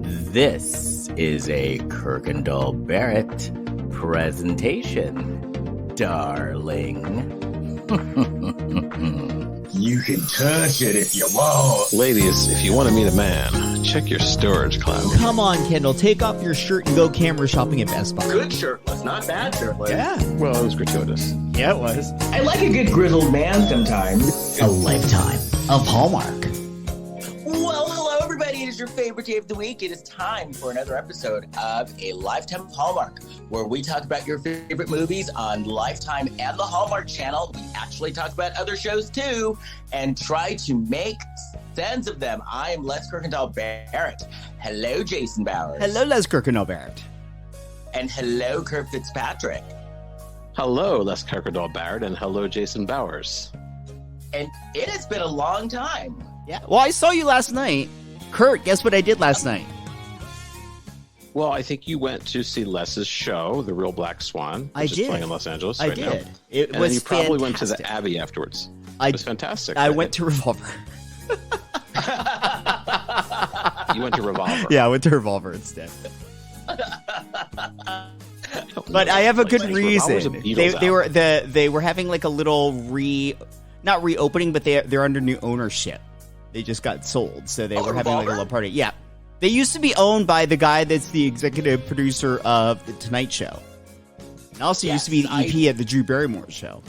This is a Kirkendall Barrett presentation, darling. You can touch it if you want. Ladies, if you want to meet a man, check your storage closet. Come on, Kendall. Take off your shirt and go camera shopping at Best Buy. Good shirtless, not bad shirtless. Yeah. Well, it was gratuitous. Yeah, it was. I like a good grizzled man sometimes. A lifetime of Hallmark. Well, hello, everybody. It is your favorite day of the week. It is time for another episode of A Lifetime of Hallmark, where we talk about your favorite movies on Lifetime and the Hallmark Channel. We actually talk about other shows, too, and try to make sense of them. I am Les Kirkendall Barrett. Hello, Jason Bowers. Hello, Les Kirkendall Barrett. And hello, Kurt Fitzpatrick. Hello, Les Kirkendall Barrett, and hello, Jason Bowers. And it has been a long time. Yeah. Well, I saw you last night. Kurt, guess what I did last night? Well, I think you went to see Les's show, The Real Black Swan, I which did. is playing in Los Angeles I right now. did. It And was then you probably went to fantastic. the Abbey afterwards. I- It was fantastic. I went to Revolver. You went to Revolver. Yeah, I went to Revolver instead. But I have a good Revolver's a reason. Beatles They were having like a little not reopening, but they're under new ownership. They just got sold, so they were having like a little party. Yeah, they used to be owned by the guy that's the executive producer of the Tonight Show, and also used to be the EP at the Drew Barrymore show.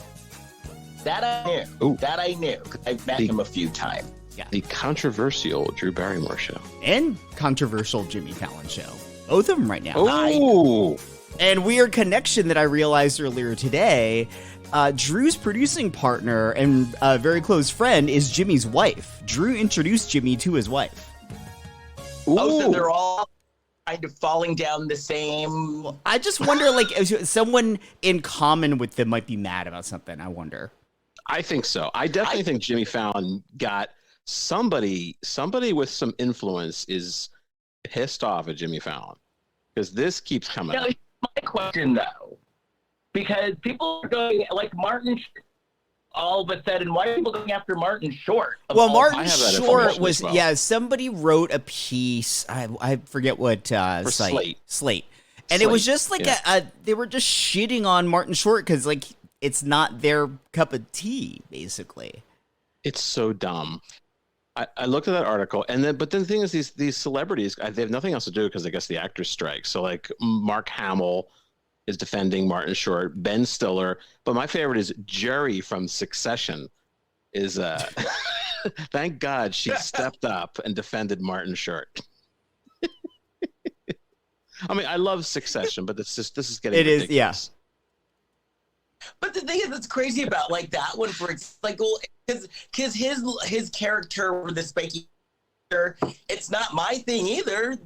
That I knew. Ooh. That I knew. I've met him a few times. The controversial Drew Barrymore show. And controversial Jimmy Fallon show. Both of them right now. Oh! And weird connection that I realized earlier today. Drew's producing partner and very close friend is Jimmy's wife. Drew introduced Jimmy to his wife. Oh, so they're all kind of falling down the same... I just wonder, like, if someone in common with them might be mad about something. I wonder. I think so. I definitely think Jimmy Fallon got somebody with some influence is pissed off at Jimmy Fallon because this keeps coming up. My question, though, because people are going, like, Martin, all of a sudden, why are people going after Martin Short? Well, Martin I have that Short information was, as well. somebody wrote a piece. I forget what For site. Slate. And it was just like yeah. they were just shitting on Martin Short because, like, it's not their cup of tea, basically. It's so dumb. I looked at that article, but then the thing is, these celebrities, they have nothing else to do because I guess the actors strike. So like Mark Hamill is defending Martin Short, Ben Stiller, but my favorite is Jerry from Succession. Is thank God she stepped up and defended Martin Short. I mean, I love Succession, but this is getting ridiculous. Yeah. But the thing is, that's crazy about, like, that one, for like, well, because his character, the spiky character, it's not my thing either.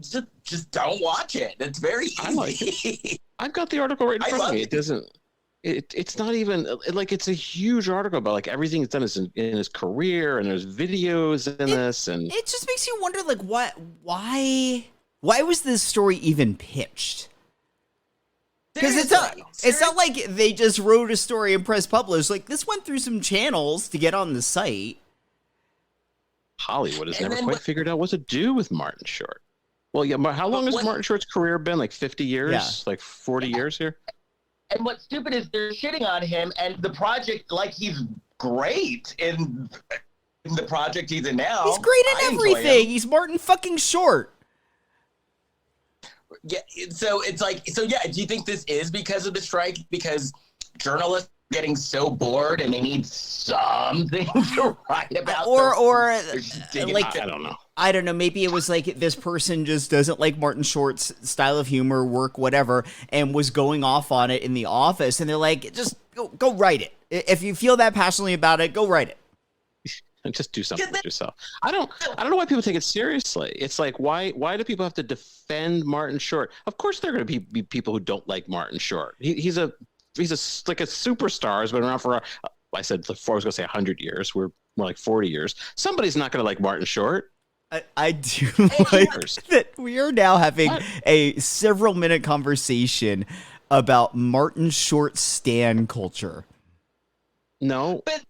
Just don't watch it. It's very easy. I like it. I've got the article right in front of me. It doesn't. It's not even like it's a huge article about like everything he's done in his career, and there's videos in this, and It just makes you wonder, like, why was this story even pitched? Because it's not like they just wrote a story and press publish. Like, this went through some channels to get on the site. Hollywood has And never then quite what- figured out what to do with Martin Short. Well, yeah, how long has Martin Short's career been? Like 50 years? Yeah. Like 40 years here? And what's stupid is they're shitting on him, and the project, like, he's great in the project he's in now. He's great I in enjoy everything. him. He's Martin fucking Short. Yeah, so it's like, do you think this is because of the strike? Because journalists are getting so bored and they need something to write about? Or They're just digging like, I don't know. I don't know. Maybe it was like this person just doesn't like Martin Short's style of humor, work, whatever, and was going off on it in the office. And they're like, just go write it. If you feel that passionately about it, go write it. And just do something with yourself. I don't know why people take it seriously. It's like, why do people have to defend Martin Short? Of course, there are going to be people who don't like Martin Short. He's like a superstar. Has been around for I said before I was going to say 100 years. We're more like 40 years. Somebody's not going to like Martin Short. I do like that we are now having a several-minute conversation about Martin Short stan culture. No. But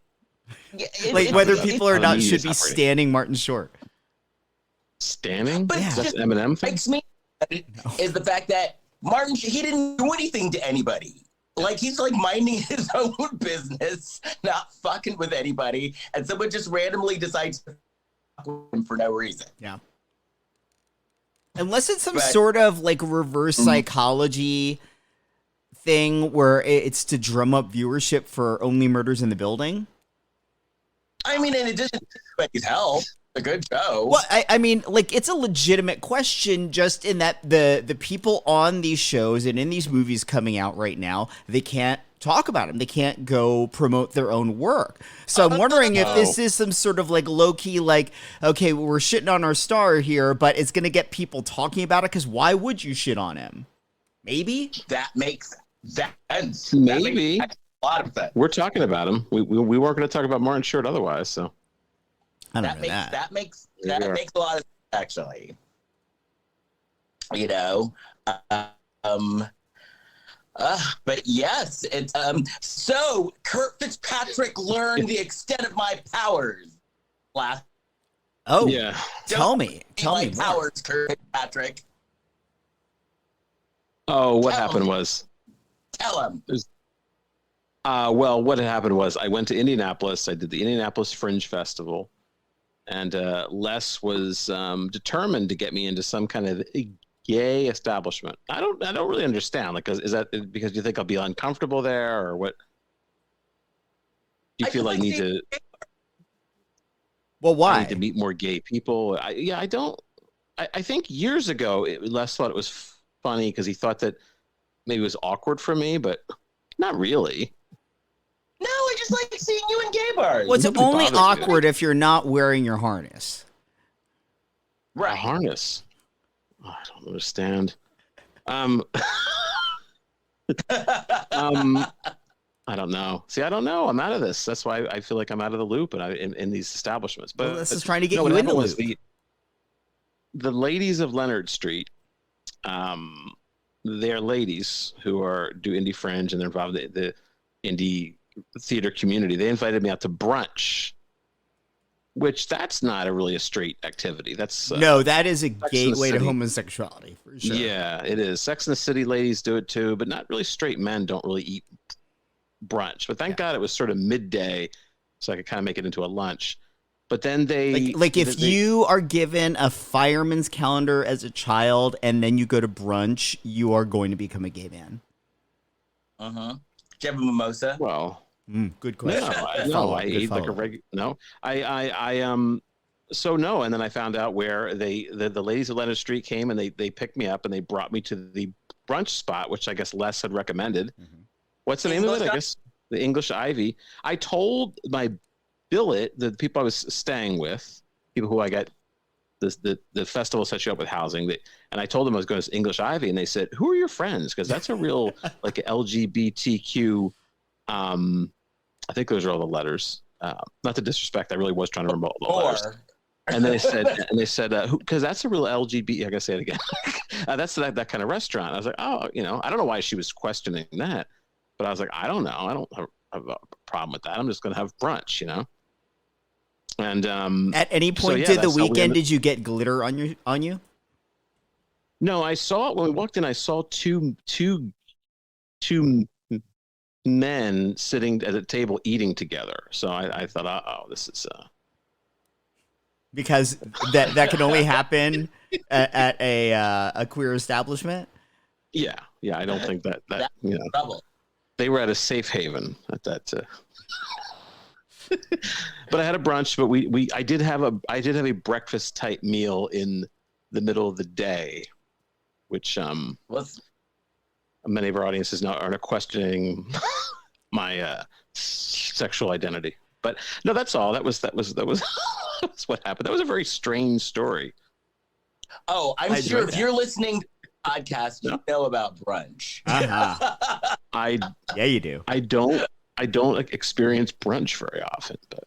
Like whether people or not should be standing Martin Short. standing. But That's just Eminem thing. strikes me is the fact that Martin, he didn't do anything to anybody. Like, he's like minding his own business, not fucking with anybody, and someone just randomly decides to fuck with him for no reason. Yeah. Unless it's some sort of like reverse psychology thing where it's to drum up viewership for Only Murders in the Building. I mean, in addition to anybody's health, a good show. Well, I mean, like, it's a legitimate question just in that the people on these shows and in these movies coming out right now, they can't talk about them. They can't go promote their own work. So I'm wondering if this is some sort of like low-key, like, okay, we're shitting on our star here, but it's going to get people talking about it, because why would you shit on him? Maybe? That makes sense. Maybe. That makes a lot of sense. We're talking about him. We weren't going to talk about Martin Short otherwise, so. I don't know that. That makes a lot of sense, actually. You know? But yes, it's so Kurt Fitzpatrick learned the extent of my powers last. Oh, Yeah. tell me my more. powers, Kurt Fitzpatrick. Oh, what Tell happened him. was. Tell him. Well, what had happened was I went to Indianapolis. I did the Indianapolis Fringe Festival, and Les was determined to get me into some kind of gay establishment. I don't really understand. Like, is that because you think I'll be uncomfortable there, or what? Do you feel I need to? Well, why? I need to meet more gay people. I don't. I think years ago, Les thought it was funny because he thought that maybe it was awkward for me, but not really. No, I just like seeing you in gay bars. Well, it's Nobody only bothers you. awkward if you're not wearing your harness. A harness. Oh, I don't understand. I don't know. See, I don't know. I'm out of this. That's why I feel like I'm out of the loop, and in these establishments. But Well, this is trying to get what you in the happened was loop. the ladies of Leonard Street. They're ladies who do indie fringe, and they're involved in the indie theater community. They invited me out to brunch, which that's not really a straight activity. That's No, that is a Sex and the gateway to City. homosexuality, for sure. Yeah, it is. Sex and the City ladies do it too, but not really straight men don't really eat brunch. But thank God it was sort of midday, so I could kind of make it into a lunch. But then Like if you are given a fireman's calendar as a child and then you go to brunch, you are going to become a gay man. Do you have a mimosa? well, Good question. I ate like a regular. No, So no, and then I found out where the ladies of Leonard Street came and they picked me up and they brought me to the brunch spot, which I guess Les had recommended. What's the name of it? I guess the English Ivy. I told my billet, the people I was staying with, people who I got the festival set you up with housing, and I told them I was going to English Ivy, and they said, "Who are your friends?" Because that's a real like LGBTQ. I think those are all the letters. Not to disrespect, I really was trying to remember all the letters. And they said, because that's a real LGBT. I gotta say it again. That's that kind of restaurant. I was like, oh, I don't know why she was questioning that, but I was like, I don't know. I don't have a problem with that. I'm just gonna have brunch, And At any point did the weekend did you get glitter on you? No, I saw it when we walked in. I saw two men sitting at a table eating together. So I thought, oh, this is Because that can only happen at a queer establishment. yeah. I don't think that Trouble. they were at a safe haven at that. But I had a brunch. But I did have a breakfast type meal in the middle of the day, which many of our audiences now are questioning my sexual identity. But no, that's all. That was that's what happened. That was a very strange story. Oh, I'm sure if you're listening to the podcast, you know about brunch. Yeah, you do. I don't experience brunch very often, but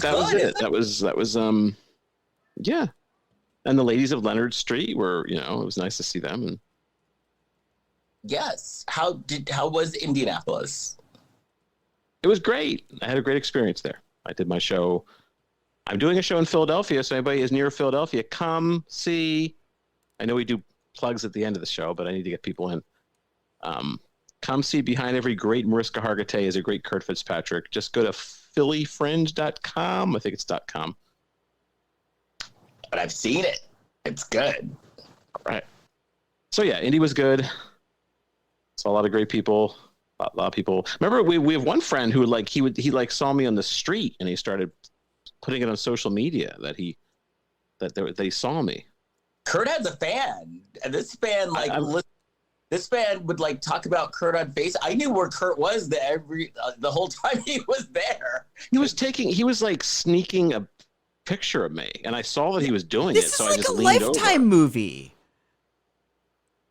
that was it. That was yeah. And the ladies of Leonard Street were, it was nice to see them. And yes. How was Indianapolis? it was great. I had a great experience there. I did my show I'm doing a show in Philadelphia, so anybody is near Philadelphia, come see. I know we do plugs at the end of the show, but I need to get people in. Come see Behind Every Great Mariska Hargitay is a great Kurt Fitzpatrick. Just go to phillyfringe.com. I think it's .com. But I've seen it. It's good. All right. So yeah, Indy was good. Saw a lot of great people. A lot of people. Remember, we have one friend who he saw me on the street and he started putting it on social media that he saw me. Kurt has a fan, and this fan this fan would like talk about Kurt on Facebook. I knew where Kurt was the whole time he was there. He was like sneaking a picture of me, and I saw that he was doing it. So I just leaned over. This is like a Lifetime movie.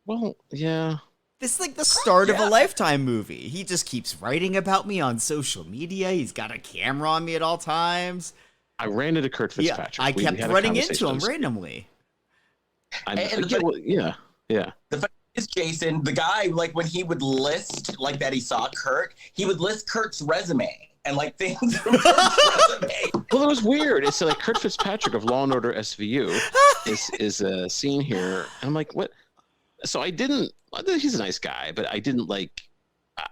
Well, yeah. This is like the start of a Lifetime movie. He just keeps writing about me on social media. He's got a camera on me at all times. I ran into Kurt Fitzpatrick. Yeah, I kept running into him randomly. Yeah. The fact is, Jason, the guy, like when he would list like that he saw Kurt, he would list Kurt's resume and like things from Kurt's resume. Well, it was weird. It's like Kurt Fitzpatrick of Law and Order SVU is seen here. And I'm like, what? So I didn't. He's a nice guy, but I didn't like.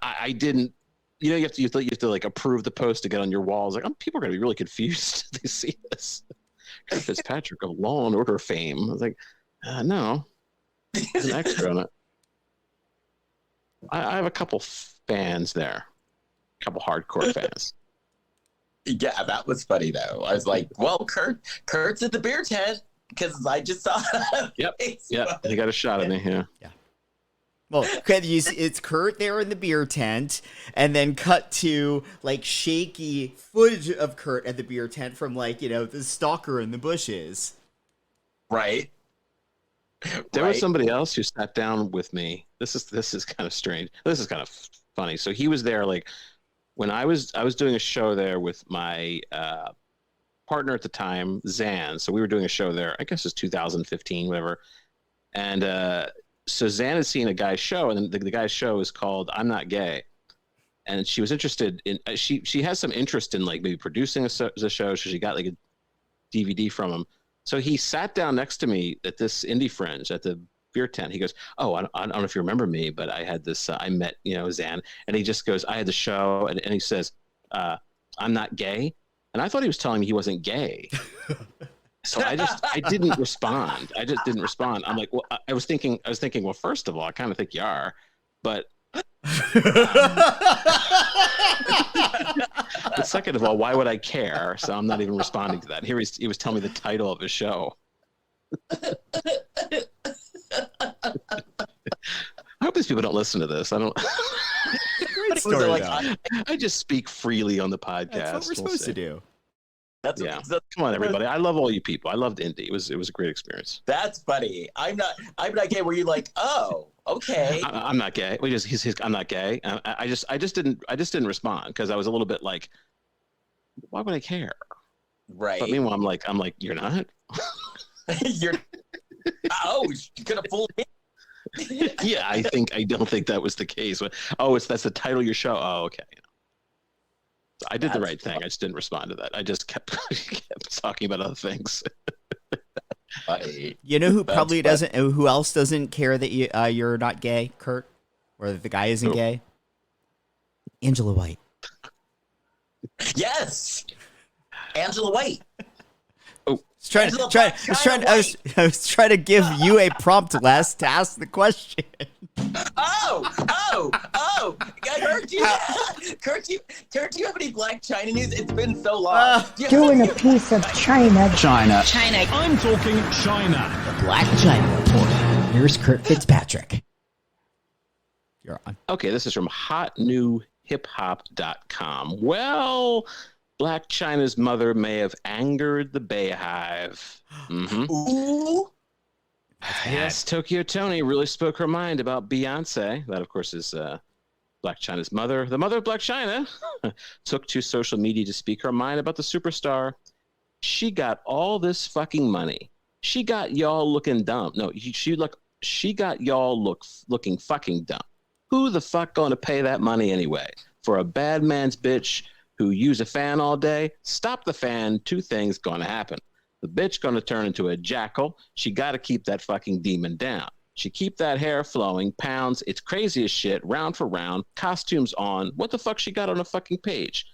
I didn't. You know, you have to like approve the post to get on your walls. Like, people are gonna be really confused if they see this. Kurt Fitzpatrick of Law and Order fame. I was like, no, there's an extra on it. I have a couple fans there, a couple hardcore fans. Yeah, that was funny though. I was like, well, Kurt's at the beer tent because I just saw. Yep. Yeah, he got a shot at me. Yeah. Well, it's Kurt there in the beer tent, and then cut to like shaky footage of Kurt at the beer tent from like, the stalker in the bushes. Right. There was somebody else who sat down with me. This is kind of strange. This is kind of funny. So he was there like when I was doing a show there with my partner at the time, Zan. So we were doing a show there. I guess it was 2015, whatever. And so Zan had seen a guy's show, and the guy's show is called "I'm Not Gay," and she was interested in. She has some interest in like maybe producing a show. So she got like a DVD from him. So he sat down next to me at this indie fringe at the beer tent. He goes, "Oh, I don't know if you remember me, but I had this. I met Zan," and he just goes, "I had the show," and he says, "I'm not gay," and I thought he was telling me he wasn't gay. So I didn't respond. I just didn't respond. I'm like, well, I was thinking, well, first of all, I kind of think you are, but second of all, why would I care? So I'm not even responding to that. Here he was telling me the title of his show. I hope these people don't listen to this. I don't. Great story, like, I just speak freely on the podcast. That's what we're supposed to do. That's Come on, everybody. I love all you people. I loved Indy. It was a great experience. That's funny. I'm not gay. Were you like, oh, okay? I'm not gay. I'm not gay. I just didn't respond because I was a little bit like, why would I care? Right. But meanwhile, I'm like, you're not. You're. Oh, you could have fooled me. Yeah, I don't think that was the case. That's the title of your show. Oh, okay. I did the right thing. I just didn't respond to that. I just kept talking about other things. You know who probably doesn't? Who else doesn't care that you're not gay, Kurt, or that the guy isn't gay? Angela White. Yes, Angela White. I was trying to give you a prompt last to ask the question. Oh! I heard you. Kurt, do you have any Black China news? It's been so long. Doing a piece of China. China. I'm talking China. The Black China Report. Here's Kurt Fitzpatrick. You're on. Okay, this is from hotnewhiphop.com. Well, Black China's mother may have angered the Beehive. Mm-hmm. Ooh. Yes, TokioToni really spoke her mind about Beyonce. That, of course, is Black China's mother. The mother of Black China took to social media to speak her mind about the superstar. She got all this fucking money. She got y'all looking dumb. No, she got y'all looking fucking dumb. Who the fuck gonna pay that money anyway? For a bad man's bitch who use a fan all day, stop the fan, two things going to happen. The bitch going to turn into a jackal. She got to keep that fucking demon down. She keep that hair flowing, pounds, it's crazy as shit, round for round, costumes on. What the fuck she got on a fucking page?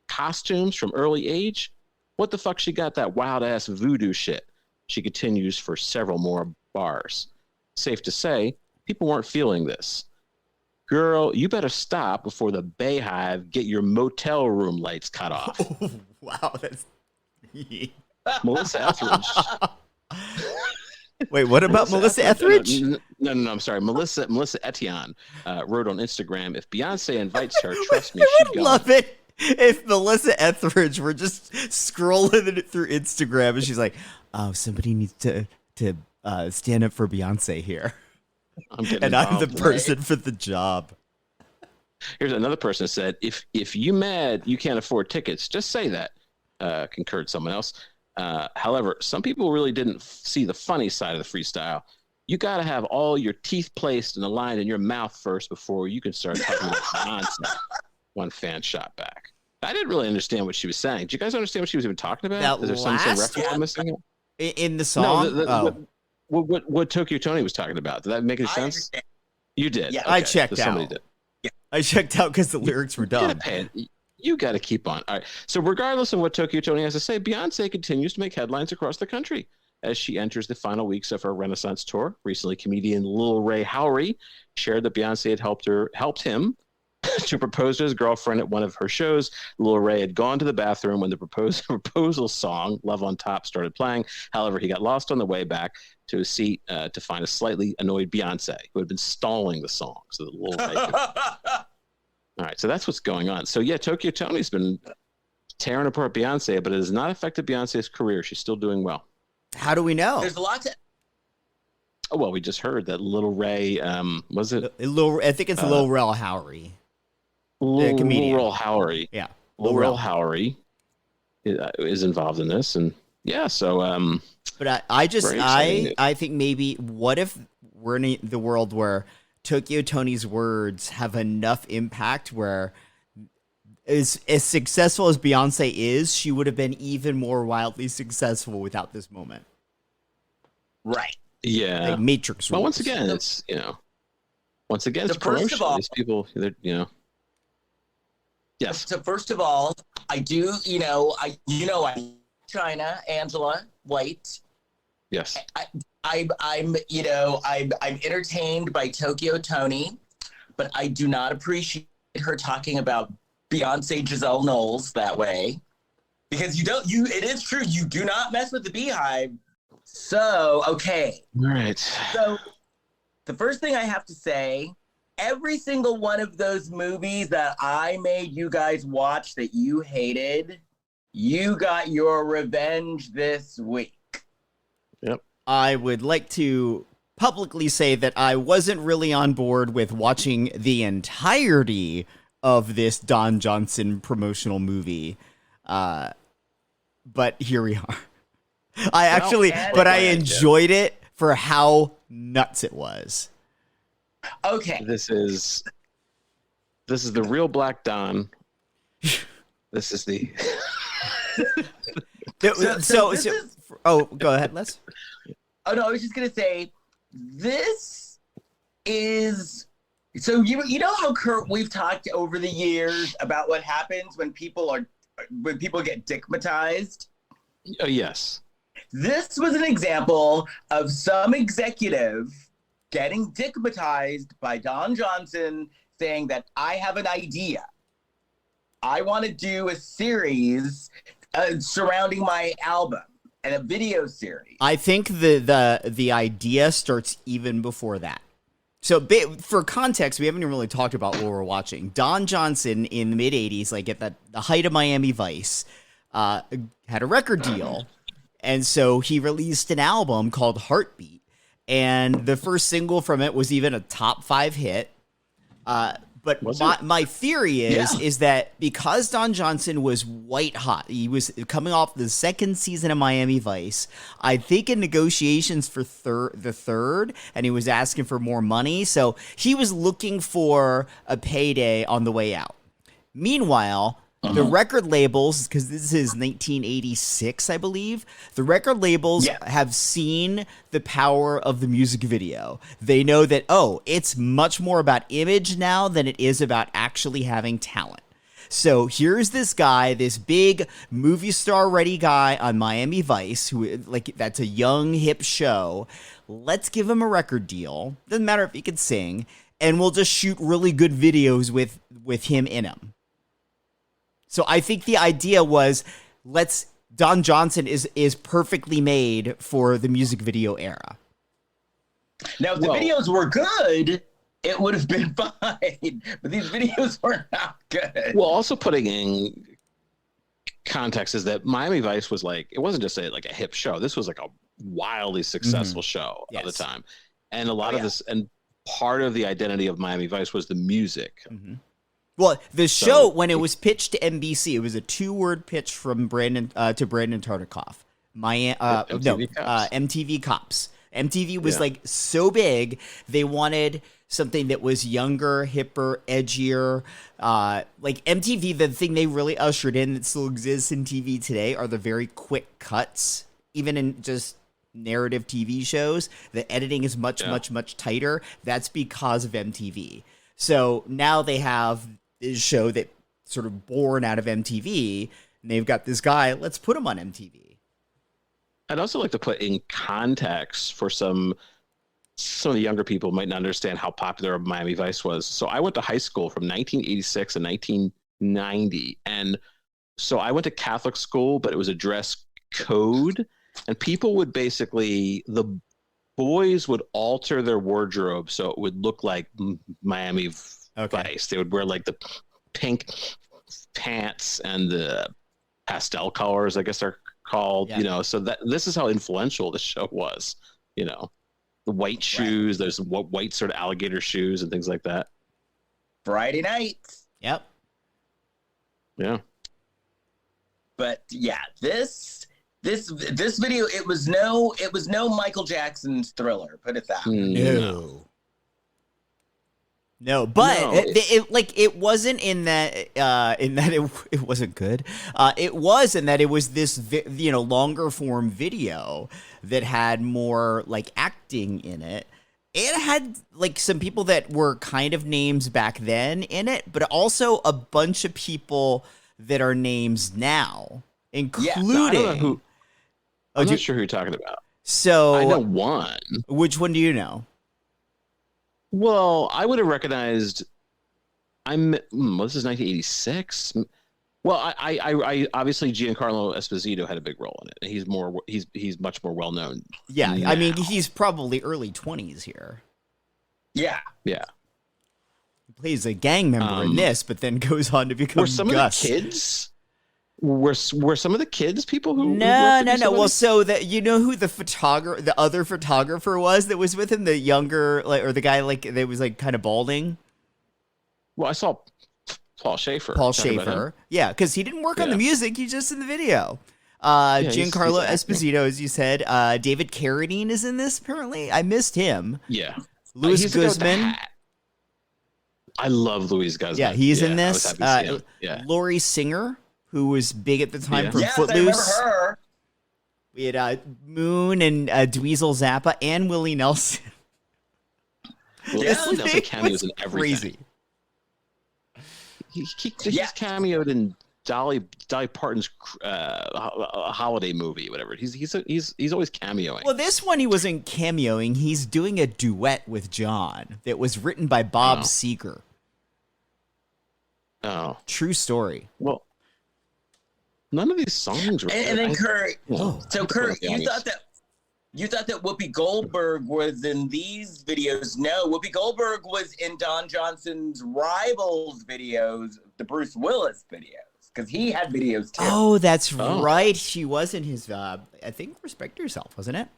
Costumes from early age? What the fuck she got that wild-ass voodoo shit? She continues for several more bars. Safe to say, people weren't feeling this. Girl, you better stop before the Beehive get your motel room lights cut off. Oh, wow, that's... Melissa Etheridge. Wait, what about Melissa Etheridge? No, I'm sorry. Melissa Etienne wrote on Instagram, if Beyonce invites her, trust me, I she'd would go. love it if Melissa Etheridge were just scrolling it through Instagram and she's like, oh, somebody needs to stand up for Beyonce here. I'm getting And I'm the involved. person for the job. Here's another person said, if you mad you can't afford tickets, just say that. Concurred someone else. However, some people really didn't see the funny side of the freestyle. You got to have all your teeth placed and aligned in your mouth first before you can start talking about nonsense. One fan shot back. I didn't really understand what she was saying. Do you guys understand what she was even talking about? That Is there some last reference I'm missing? In the song? No, what TokioToni was talking about. Did that make any sense? understand. You did. Yeah. Okay, I checked so somebody out. did. I checked out because the lyrics were dumb. You got to keep on. All right. So regardless of what TokioToni has to say, Beyonce continues to make headlines across the country as she enters the final weeks of her Renaissance tour. Recently, comedian Lil Ray Howery shared that Beyonce had helped him to propose to his girlfriend at one of her shows. Lil Ray had gone to the bathroom when the proposal song "Love on Top" started playing. However, he got lost on the way back to his seat to find a slightly annoyed Beyonce who had been stalling the song. So that Lil Ray could... All right, so that's what's going on. So yeah, TokioToni's been tearing apart Beyonce, but it has not affected Beyonce's career. She's still doing well. How do we know? There's a lot to. Oh well, we just heard that Little Ray was it I think it's Lil Rel Howery. Lil comedian. Ray Howery? Yeah. Lil Ray Howery is involved in this, and yeah, so But Very exciting. I think maybe what if we're in the world where TokioToni's words have enough impact where as successful as Beyonce is, she would have been even more wildly successful without this moment. Right. yeah. Like Matrix Well, rules. once again, it's once again, it's So first of promotion. all- These people, yes. So first of all, I do, I China, Angela White. Yes. I'm entertained by TokioToni, but I do not appreciate her talking about Beyonce Giselle Knowles that way, because it is true, you do not mess with the Beehive. So, okay. All right. So the first thing I have to say, every single one of those movies that I made you guys watch that you hated, you got your revenge this week. Yep. I would like to publicly say that I wasn't really on board with watching the entirety of this Don Johnson promotional movie. But here we are. I enjoyed it for how nuts it was. Okay. This is the real Black Don. This is the Oh, go ahead, Les. Oh no, I was just gonna say, this is so you know how Kurt, we've talked over the years about what happens when people get dickmatized. Oh yes. This was an example of some executive getting dickmatized by Don Johnson, saying that I have an idea. I want to do a series surrounding my album and a video series. I think the idea starts even before that. So for context, we haven't even really talked about what we're watching. Don Johnson in the mid 80s, like at the height of Miami Vice, had a record deal. And so he released an album called Heartbeat. And the first single from it was even a top 5 hit. But my theory is that because Don Johnson was white hot, he was coming off the second season of Miami Vice, I think in negotiations for the third, and he was asking for more money. So he was looking for a payday on the way out. Meanwhile, The record labels, because this is 1986, I believe, the record labels have seen the power of the music video. They know that, it's much more about image now than it is about actually having talent. So here's this guy, this big movie star ready guy on Miami Vice, who that's a young hip show. Let's give him a record deal. Doesn't matter if he can sing, and we'll just shoot really good videos with him in them. So I think the idea was, Don Johnson is perfectly made for the music video era. Now, if the videos were good, it would have been fine. But these videos were not good. Well, also putting in context is that Miami Vice was it wasn't just a hip show. This was a wildly successful show at the time. And a lot of this, and part of the identity of Miami Vice was the music. Mm-hmm. Well, the show, when it was pitched to NBC, it was a 2-word pitch from Brandon Tartikoff. MTV Cops. MTV was so big, they wanted something that was younger, hipper, edgier. MTV, the thing they really ushered in that still exists in TV today are the very quick cuts, even in just narrative TV shows. The editing is much tighter. That's because of MTV. So now they have this show that sort of born out of MTV, and they've got this guy, let's put him on MTV. I'd also like to put in context for some of the younger people might not understand how popular Miami Vice was. So I went to high school from 1986 and 1990. And so I went to Catholic school, but it was a dress code. And people would the boys would alter their wardrobe so it would look like Miami Vice. They would wear the pink pants and the pastel colors, I guess they're called, so that this is how influential the show was, the white shoes, there's white sort of alligator shoes and things like that. Friday nights. Yep. Yeah. But this video, it was no Michael Jackson's Thriller, put it that way. No, but it wasn't in that it wasn't good. It was in that it was this longer form video that had more acting in it. It had some people that were kind of names back then in it, but also a bunch of people that are names now, including. I don't know who. I'm not sure who you're talking about. So I know one. Which one do you know? Well, I would have recognized. This is 1986. Well, I obviously Giancarlo Esposito had a big role in it, and he's much more well known. Yeah, now. I mean he's probably early 20s here. Yeah. He plays a gang member in this, but then goes on to become. Were some Gus. of the kids? Were some of the kids people who? No. Well, so that who the other photographer was that was with him, the younger or the guy that was kind of balding. Well, I saw Paul Shaffer. Yeah, because he didn't work on the music; he's just in the video. Giancarlo Esposito, as you said. David Carradine is in this. Apparently, I missed him. Yeah, Louis Guzman. I love Louis Guzman. Yeah, he's in this. I was happy to see him. Yeah. Laurie Singer, who was big at the time from Yes, Footloose. I remember her. We had Moon and Dweezil Zappa and Willie Nelson. Willie Nelson cameos in everything. Crazy. He's cameoed in Dolly Parton's holiday movie, whatever. He's always cameoing. Well, this one he wasn't cameoing. He's doing a duet with John that was written by Bob Seger. Oh, true story. Well, none of these songs were. And then Kurt. So Kurt, you thought that Whoopi Goldberg was in these videos. No, Whoopi Goldberg was in Don Johnson's Rivals videos, the Bruce Willis videos, because he had videos too. Oh, that's right. She was in his, I think, Respect Yourself, wasn't it?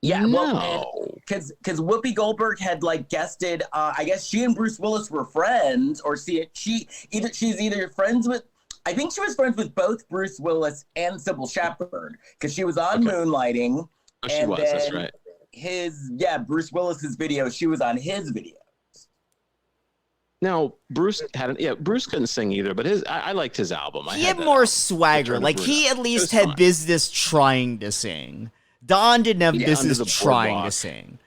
Yeah, well, because Whoopi Goldberg had guested. I guess she and Bruce Willis were friends, or she's either friends with. I think she was friends with both Bruce Willis and Sybil Shepherd because she was on Moonlighting. Oh, she was. That's right. Bruce Willis's video. She was on his video. Now Bruce couldn't sing either, but I liked his album. He had more swagger. Like he at least had business trying to sing. Don didn't have business trying to sing.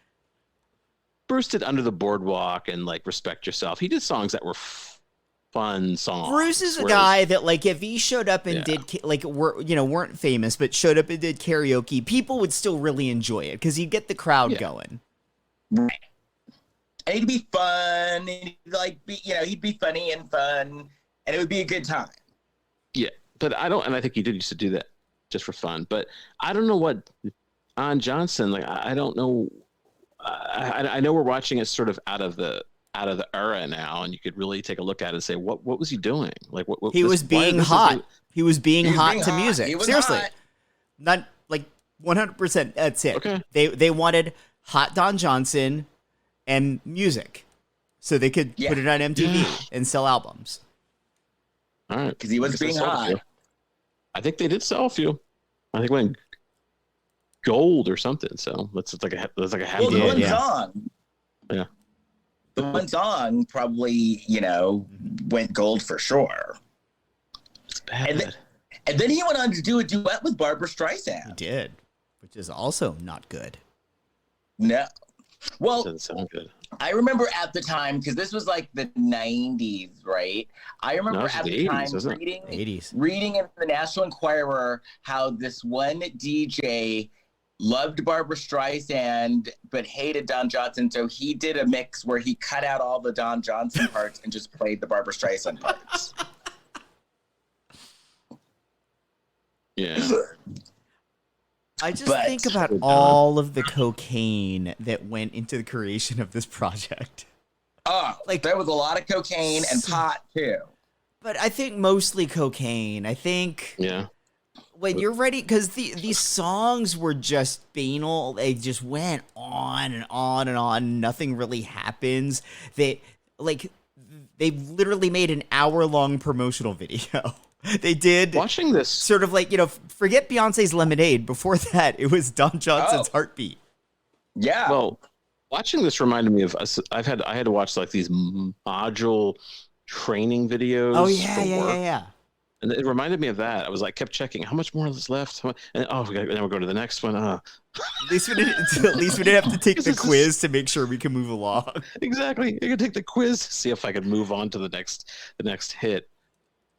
Bruce did Under the Boardwalk and like Respect Yourself. He did songs that were fun songs. Bruce is a guy that like if he showed up and did like weren't famous but showed up and did karaoke, people would still really enjoy it because he'd get the crowd going. Right. And he'd be fun, and he'd be funny and fun, and it would be a good time. Yeah, but I think he did used to do that just for fun. But I don't know what Don Johnson, like I don't know. I know we're watching it sort of out of the era now, and you could really take a look at it and say, what was he doing? Like what he was being hot. He was being hot to music. Seriously, hot. Not like 100%. That's it. Okay. They wanted hot Don Johnson and music, so they could put it on MTV and sell albums. All right, because he was being hot. I think they did sell a few. I think went gold or something. So that's like a happy. Well, the one song. Yeah. The one song probably went gold for sure. It's bad. And then he went on to do a duet with Barbra Streisand. He did, which is also not good. No. Well, doesn't sound good. I remember at the time, because this was like the 90s, right? I remember at the 80s, time reading in the National Enquirer how this one DJ loved Barbra Streisand but hated Don Johnson, so he did a mix where he cut out all the Don Johnson parts and just played the Barbra Streisand parts. Yeah. I just think about all of the cocaine that went into the creation of this project. Like there was a lot of cocaine and pot too. But I think mostly cocaine. I think when you're ready, because these songs were just banal. They just went on and on and on. Nothing really happens. They literally made an hour-long promotional video. They did. Watching this sort of like, forget Beyonce's Lemonade. Before that, it was Don Johnson's Heartbeat. Yeah. Well, watching this reminded me of I had to watch like these module training videos. Oh yeah. And it reminded me of that. I was like, kept checking how much more is left, and now we'll go to the next one. At least we didn't have to take the quiz to make sure we can move along. Exactly. You could take the quiz to see if I could move on to the next hit.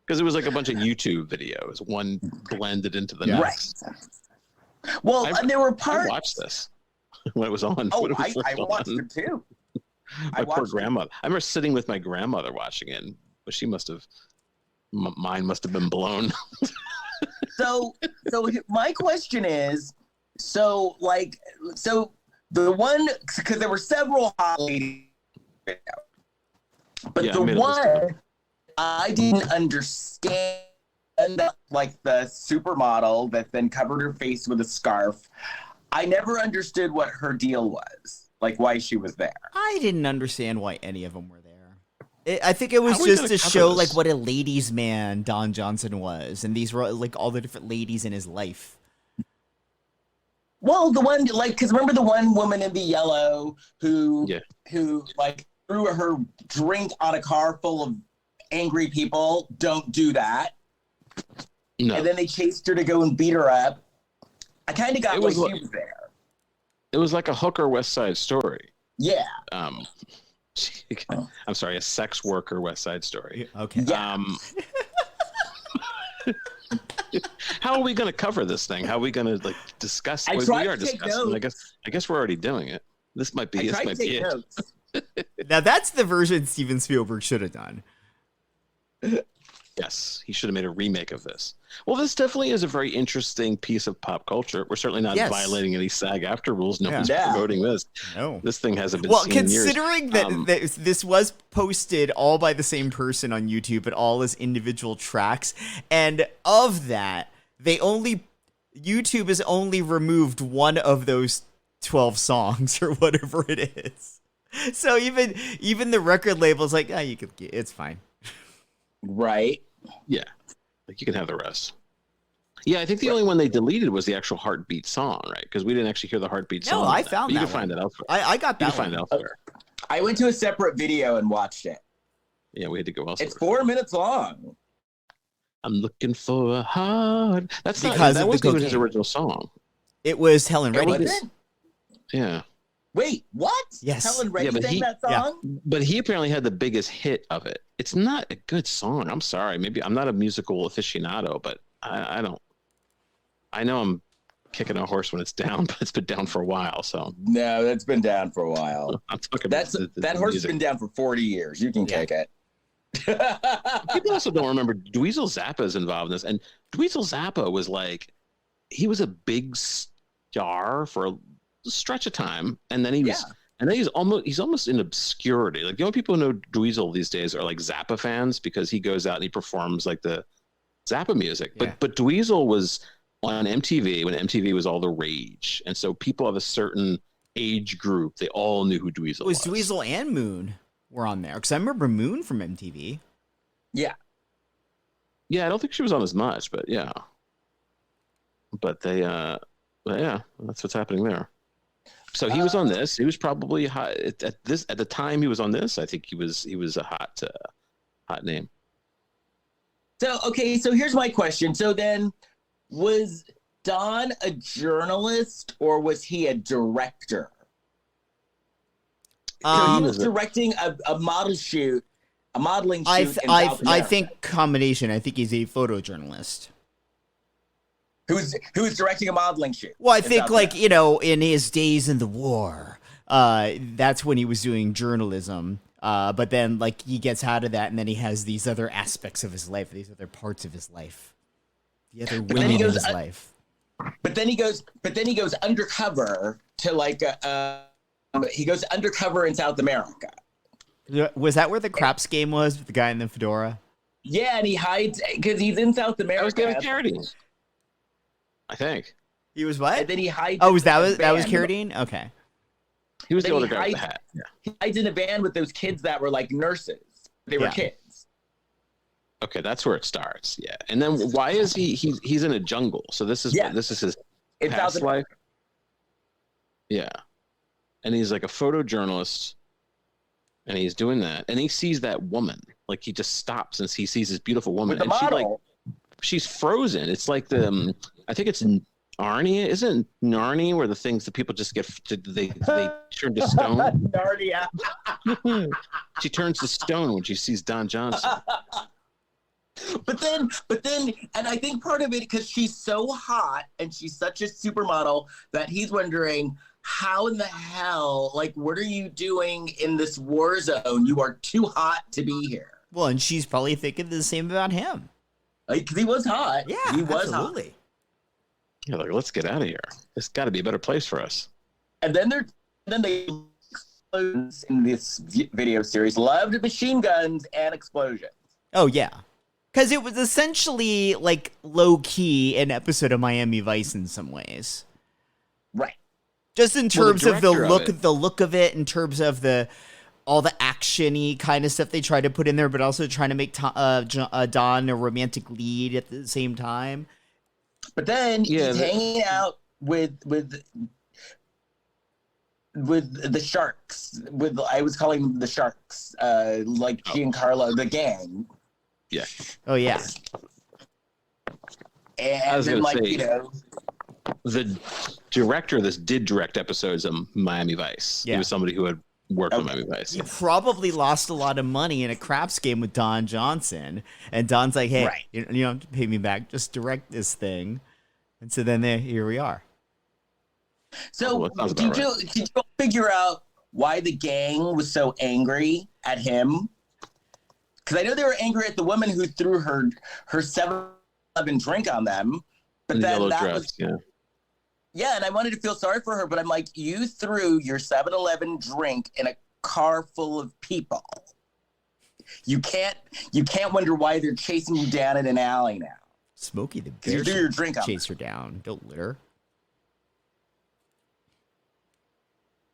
Because it was like a bunch of YouTube videos, one blended into the next. Right. Well, and there were parts. I watched this when it was on. Oh, I watched it too. My poor grandmother. I remember sitting with my grandmother watching it, but mine must have been blown. So my question is, the one, because there were several hot ladies, but the one I didn't understand, like the supermodel that then covered her face with a scarf. I never understood what her deal was, like why she was there. I didn't understand why any of them were there. I think it was just to show like what a ladies' man Don Johnson was, and these were like all the different ladies in his life. Well, the one because remember the one woman in the yellow who like threw her drink on a car full of angry people. Don't do that. No. And then they chased her to go and beat her up. I kind of got why she was there. It was like a hooker West Side Story. Yeah. I'm sorry, a sex worker West Side Story. Okay. Yeah. How are we going to cover this thing? How are we going to discuss? We are discussing. I guess we're already doing it. This might be it. Now that's the version Steven Spielberg should have done. Yes, he should have made a remake of this. Well, this definitely is a very interesting piece of pop culture. We're certainly not violating any SAG AFTRA rules. Nobody's promoting this. No, this thing hasn't been seen in years. Considering that this was posted all by the same person on YouTube, but all as individual tracks, and of that, YouTube has only removed one of those 12 songs or whatever it is. So even the record label's like, it's fine. Right. Yeah. Like you can have the rest. Yeah, I think the only one they deleted was the actual Heartbeat song, right? Because we didn't actually hear the Heartbeat song. No, I found that. You can find that elsewhere. I got that. You can find it elsewhere. I went to a separate video and watched it. Yeah, we had to go elsewhere. It's 4 minutes long. I'm looking for a heart. That's Because not, of that the wasn't even his cocaine. original song. It was Helen It Reddy. wasn't? Yeah. Wait, what? Yes. Helen Reddy Yeah, but sang that song? But he apparently had the biggest hit of it. It's not a good song. I'm sorry. Maybe I'm not a musical aficionado, but I don't. I know I'm kicking a horse when it's down, but it's been down for a while. So No, that's been down for a while. I'm talking That horse has been down for 40 years. You can kick it. People also don't remember Dweezil Zappa is involved in this, and Dweezil Zappa was like, he was a big star for a stretch of time, and then he's almost in obscurity. Like the only people who know Dweezil these days are like Zappa fans because he goes out and he performs like the Zappa music. But Dweezil was on MTV when MTV was all the rage, and so people of a certain age group, they all knew who Dweezil was. Dweezil and Moon were on there because I remember Moon from MTV. Yeah. Yeah, I don't think she was on as much, but yeah. But yeah, that's what's happening there. So he was on this. He was probably hot at the time he was on this. I think he was a hot name. So here's my question. So then, was Don a journalist or was he a director? So he was directing a modeling shoot in South America. I think combination. I think he's a photojournalist. Who was directing a modeling shoot? Well, I think in his days in the war, that's when he was doing journalism. But then he gets out of that, and then he has these other aspects of his life, these other parts of his life, the other women in his life. But then he goes undercover to he goes undercover in South America. Was that where the craps game was with the guy in the fedora? Yeah, and he hides because he's in South America. That was David Carradine, I think. He was what? And then he hides. Oh, that was Carradine? Okay. He was the older guy with the hat. Yeah. He hides in a van with those kids that were like nurses. They were kids. Okay, that's where it starts. Yeah, and then why is he's in a jungle? So this is his past life. Yeah, and he's like a photojournalist, and he's doing that, and he sees that woman. Like he just stops and he sees this beautiful woman, with the model. She's frozen. It's like I think it's Narnia. Isn't Narnia where the people just they turn to stone? Narnia. She turns to stone when she sees Don Johnson. But then, and I think part of it because she's so hot and she's such a supermodel that he's wondering how in the hell, what are you doing in this war zone? You are too hot to be here. Well, and she's probably thinking the same about him. Because he was hot. Yeah, he was absolutely. hot. Yeah, let's get out of here. There's got to be a better place for us. And then they in this video series loved machine guns and explosions. Oh yeah, because it was essentially low key an episode of Miami Vice in some ways. Right. Just in terms of the look of it, in terms of all the action-y kind of stuff they try to put in there, but also trying to make Don a romantic lead at the same time. But then he's hanging out with the sharks. I was calling them the sharks, Giancarlo, the gang. Yeah. Oh yeah. And then the director of this did direct episodes of Miami Vice. Yeah. He was somebody who had worked on Miami Vice. He probably lost a lot of money in a craps game with Don Johnson, and Don's like, "Hey, you don't have to pay me back. Just direct this thing." And so then here we are. So did you figure out why the gang was so angry at him? Because I know they were angry at the woman who threw her 7-Eleven drink on them, but then that dress, was yeah, and I wanted to feel sorry for her, but I'm like, you threw your 7-Eleven drink in a car full of people. You can't wonder why they're chasing you down in an alley now. Smokey the Bear you threw your drink on chase her down. Don't litter.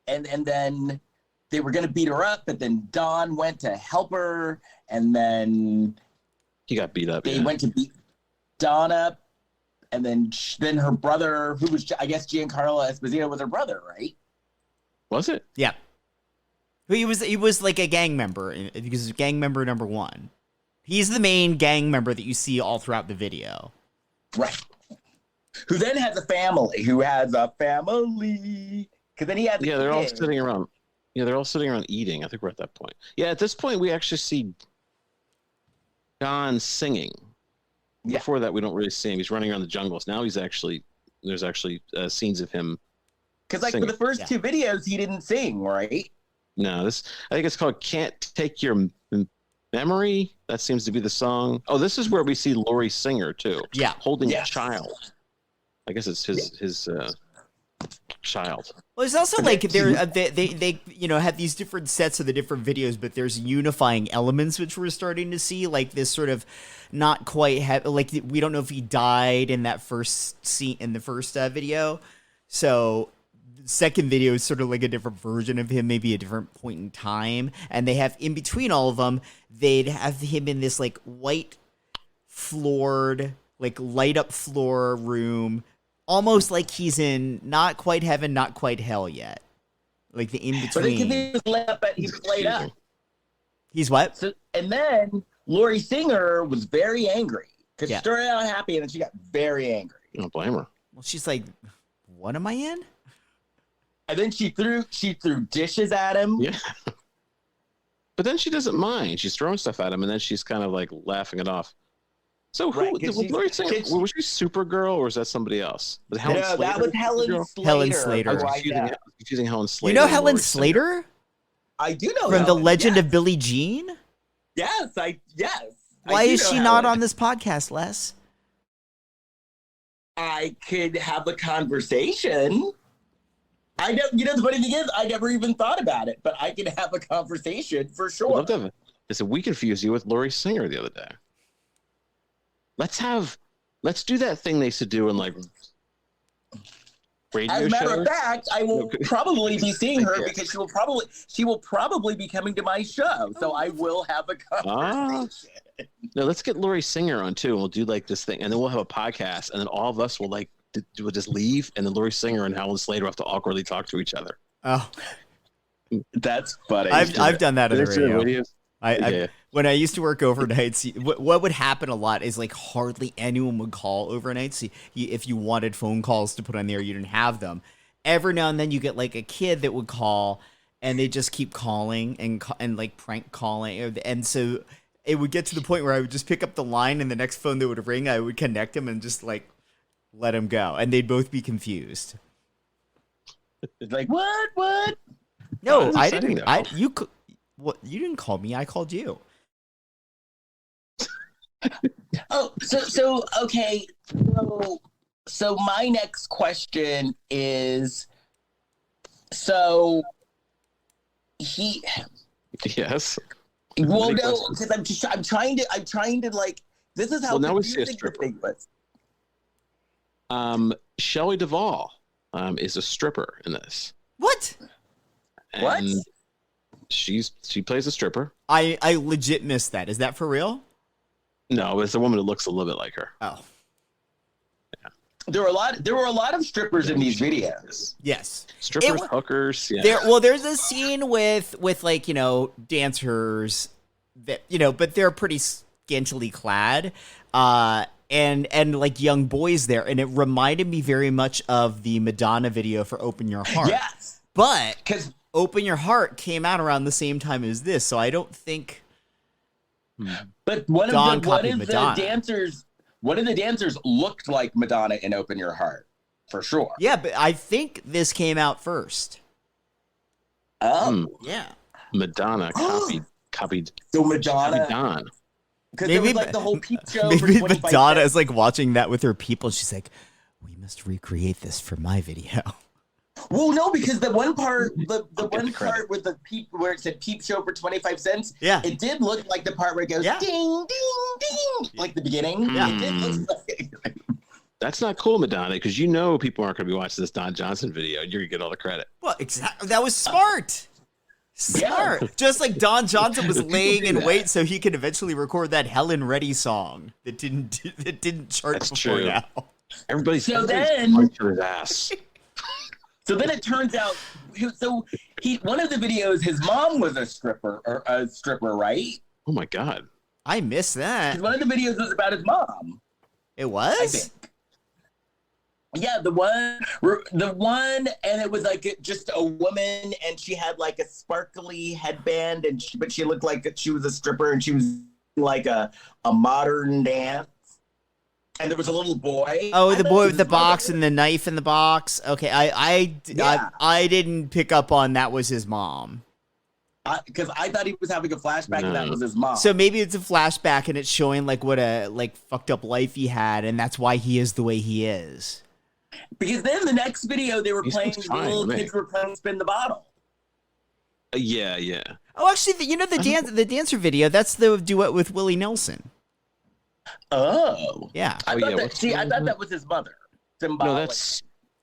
And then they were going to beat her up, but then Don went to help her, and then he got beat up. They went to beat Don up, and then her brother, who was, I guess, Giancarlo Esposito, was her brother, right? Was it? Yeah. He was like a gang member because he's gang member number 1. He's the main gang member that you see all throughout the video. Right. Who then has a family. Because then he has they're all sitting around. Yeah, they're all sitting around eating. I think we're at that point. Yeah, at this point, we actually see Don singing. Yeah. Before that, we don't really see him. He's running around the jungles. Now there's actually scenes of him. Because like for the first 2 videos, he didn't sing, right? No, I think it's called "Can't Take Your Memory." That seems to be the song. Oh, this is where we see Lori Singer too. Yeah, holding a child. I guess it's his child. Well, it's also like they have these different sets of the different videos, but there's unifying elements which we're starting to see, like this sort of not quite like we don't know if he died in that first scene in the first video, so the second video is sort of like a different version of him, maybe a different point in time, and they have in between all of them, they'd have him in this like white floored, like light up floor room. Almost like he's in not quite heaven, not quite hell yet. Like the in-between. But it could be lit up, but he's played up. He's what? So, and then Lori Singer was very angry. Because she started out happy and then she got very angry. I don't blame her. Well, she's like, what am I in? And then she threw dishes at him. Yeah. But then she doesn't mind. She's throwing stuff at him and then she's kind of like laughing it off. So who was Lori Singer? Was she Supergirl or was that somebody else? Was Helen Slater? That was Helen Slater. Helen Slater. I was confusing Helen Slater. You know Helen Slater? I do know from The Legend of Billie Jean? Yes. Why is she not on this podcast, Les? I could have a conversation. I don't. You know, the funny thing is, I never even thought about it, but I can have a conversation for sure. Listen, we confused you with Lori Singer the other day. Let's do that thing they used to do in like radio shows. As a matter of fact, I will probably be seeing her because she will probably be coming to my show. So I will have a conversation. No, let's get Lori Singer on too, and we'll do like this thing, and then we'll have a podcast, and then all of us will like we'll just leave, and then Lori Singer and Helen Slater have to awkwardly talk to each other. Oh, that's funny. I've done that on the radio. Yeah. When I used to work overnights, what would happen a lot is like hardly anyone would call overnights. If you wanted phone calls to put on there, you didn't have them. Every now and then you get like a kid that would call and they just keep calling and like prank calling. And so it would get to the point where I would just pick up the line and the next phone that would ring, I would connect them and just like let them go. And they'd both be confused. It's like, what? No, I didn't. What? You didn't call me. I called you. Oh, so okay. So my next question is, so he. Yes. Well, no, because I'm trying to like. This is how. Well, now we see a stripper. Shelley Duvall is a stripper in this. What? And what? She plays a stripper. I legit missed that. Is that for real? No, it's a woman that looks a little bit like her. Oh. Yeah. There were a lot of strippers in these videos. Yes. Strippers, hookers. Yeah. There's a scene with like, dancers that, but they're pretty scantily clad. And like young boys there. And it reminded me very much of the Madonna video for Open Your Heart. Yes. But because Open Your Heart came out around the same time as this, so I don't think. But one of the dancers looked like Madonna in Open Your Heart, for sure. Yeah, but I think this came out first. Oh, yeah. Madonna copied. So Madonna. Because it was like the whole Peep Show. Maybe Madonna is like watching that with her people. She's like, "We must recreate this for my video." Well, no, because the one part, the one part with the peep where it said "Peep Show for 25 cents," yeah, it did look like the part where it goes ding, ding, ding, like the beginning. Yeah, it did look like. That's not cool, Madonna, because people aren't going to be watching this Don Johnson video. You're going to get all the credit. Well, exactly. That was smart. Smart. Yeah. Just like Don Johnson was laying in wait so he could eventually record that Helen Reddy song that didn't chart That's before true. now. Everybody's his ass. So then it turns out, one of the videos, his mom was a stripper, right? Oh my God. I missed that. 'Cause one of the videos was about his mom. It I was? think. Yeah, the one, and it was like just a woman, and she had like a sparkly headband, but she looked like she was a stripper, and she was like a modern dance. And there was a little boy. Oh, the boy with the his box mother. and the knife in the box. Okay, I didn't pick up on that was his mom. Because I thought he was having a flashback and that was his mom. So maybe it's a flashback and it's showing like what a fucked up life he had, and that's why he is the way he is. Because then the next video they were He playing, seems the fine little to me. kids were playing Spin the Bottle. Yeah. Oh, actually, the dancer video, that's the duet with Willie Nelson. Oh. Yeah. I Oh, thought yeah, that, what's see, the I name thought of that it? was his mother. No, Symbolic. that's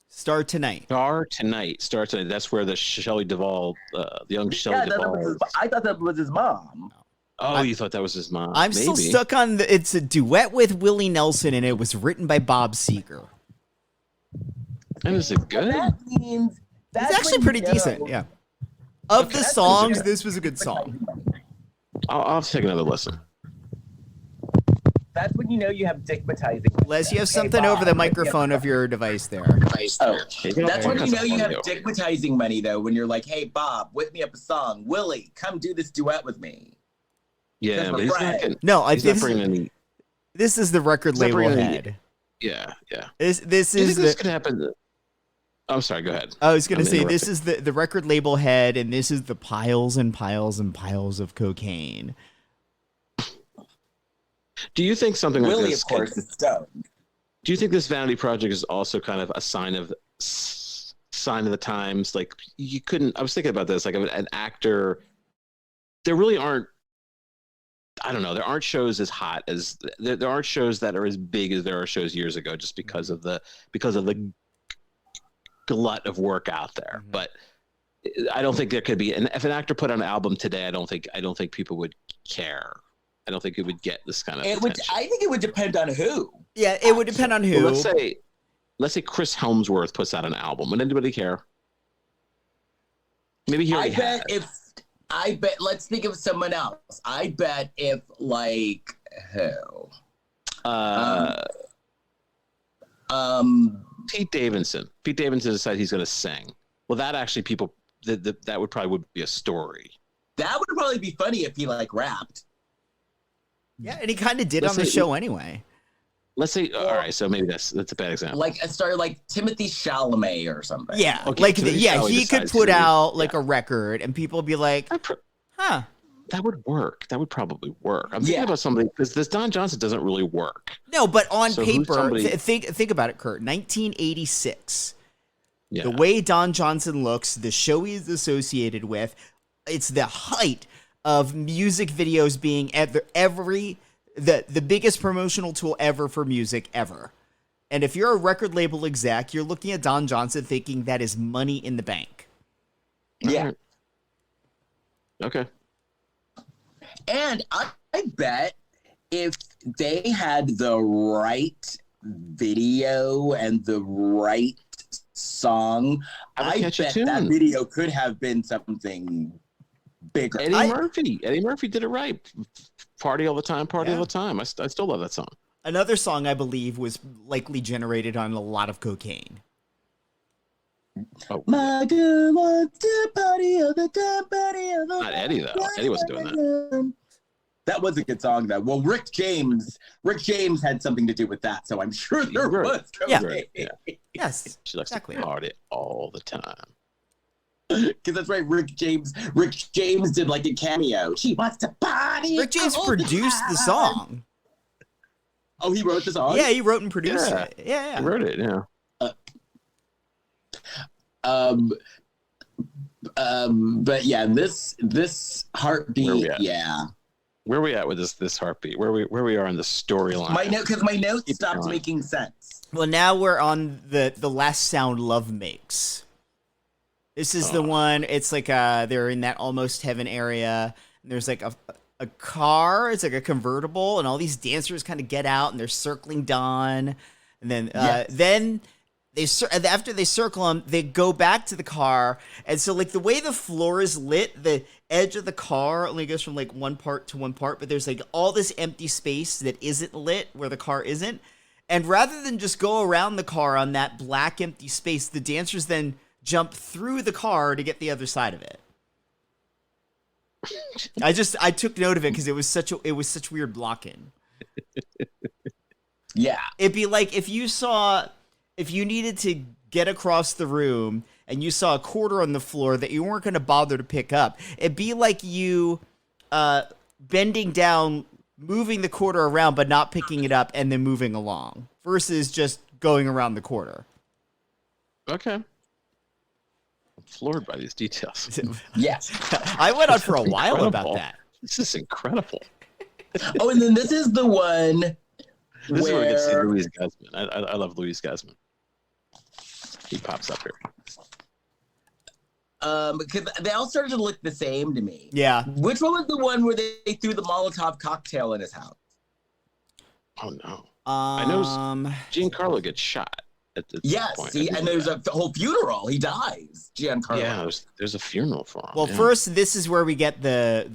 Star Tonight. Star Tonight. That's where the Shelley Duvall, the young Shelley Duvall. I thought that was his mom. Oh, you thought that was his mom? I'm Maybe. still stuck on it's a duet with Willie Nelson, and it was written by Bob Seger. And is it good? That means It's actually pretty decent, yeah. Of the that's songs, good. this was a good song. I'll have to take another listen. That's when you know you have dickmatizing. Les, you have Hey, something Bob, over the what do you microphone have? of your device there. Oh, There that's when you know you have audio. dickmatizing money, though. When you're like, "Hey, Bob, whip me up a song. Willie, come do this duet with me." Yeah, That's but my he's not friend. getting. No, He's not bringing any. this is the record He's not label bringing any- head. Yeah. This Do you is think this the. could happen? I'm sorry. Go ahead. I was gonna I'm say this interrupting. is the record label head, and this is the piles and piles and piles of cocaine. Do you think something like Willie, this? of course, is stoned. Do you think this vanity project is also kind of a sign of the times? Like you couldn't. I was thinking about this. Like an actor, there really aren't. I don't know. There aren't shows as hot as there aren't shows that are as big as there are shows years ago, just because of the glut of work out there. Mhm. But I don't think there could be. And if an actor put out an album today, I don't think people would care. I don't think it would get this kind of attention. I think it would depend on who. Yeah, it would depend on who. Well, let's say Chris Helmsworth puts out an album. Would anybody care? Maybe he already has. Let's think of someone else. I bet if like who? Pete Davidson. Pete Davidson decided he's going to sing. Well, that actually that would probably be a story. That would probably be funny if he like rapped. Yeah, and he kind of did Let's on the say- show anyway. Let's say, all right, so maybe that's a bad example. Like a star like Timothy Chalamet or something. Yeah, Okay, like so he could decides put to- out like a record, and people would be like, "Huh." That would work. That would probably work. I'm thinking Yeah. about somebody because this Don Johnson doesn't really work. No, but on So who's paper, somebody- think about it, Kurt. 1986. Yeah. The way Don Johnson looks, the show he's associated with, it's the height of music videos being the biggest promotional tool ever for music ever. And if you're a record label exec, you're looking at Don Johnson thinking that is money in the bank. Yeah. All right. Okay. And I bet if they had the right video and the right song, I would I catch a bet tune. that video could have been something bigger. Eddie Murphy did it right. Party all the time, party Yeah. all the time. I still love that song. Another song I believe was likely generated on a lot of cocaine. Oh, My girl wants to party all the time, party all the not Eddie though. Eddie wasn't doing that. time. That was a good song though. Well, Rick James had something to do with that, so I'm sure there Right. was. Yeah. cocaine. Yes, She likes exactly. to party all the time. Because that's right, Rick James did like a cameo. She wants to party. Rick James all produced the time. song. Oh, he wrote the song? Yeah, he wrote and produced Yeah. it. Yeah. I wrote it. Yeah. But yeah, this heartbeat, Where we at? yeah. Where are we at with this heartbeat? Where we are in the storyline? My notes Keep stopped going. making sense. Well, now we're on the last sound love makes. This is the one. It's like they're in that almost heaven area. And there's like a car. It's like a convertible, and all these dancers kind of get out and they're circling Dawn. And then Yes. then after they circle him, they go back to the car, and so like the way the floor is lit, the edge of the car only goes from like one part to one part, but there's like all this empty space that isn't lit where the car isn't. And rather than just go around the car on that black empty space, the dancers then jump through the car to get the other side of it. I took note of it because it was such weird blocking. Yeah. It'd be like if you needed to get across the room and you saw a quarter on the floor that you weren't going to bother to pick up. It'd be like you bending down, moving the quarter around, but not picking it up and then moving along versus just going around the quarter. Okay. I'm floored by these details. Yes. I went on for a while about that. This is incredible. Oh, and then this is the one This is where we get to see where Louise Guzman. I love Louise Guzman. He pops up here. because they all started to look the same to me. Yeah. Which one was the one where they threw the Molotov cocktail in his house? Oh no. I know Giancarlo gets shot at the Yes, point. and there's a whole funeral. He dies, Giancarlo. Yeah, there's a funeral for him. Well, yeah. first, this is where we get the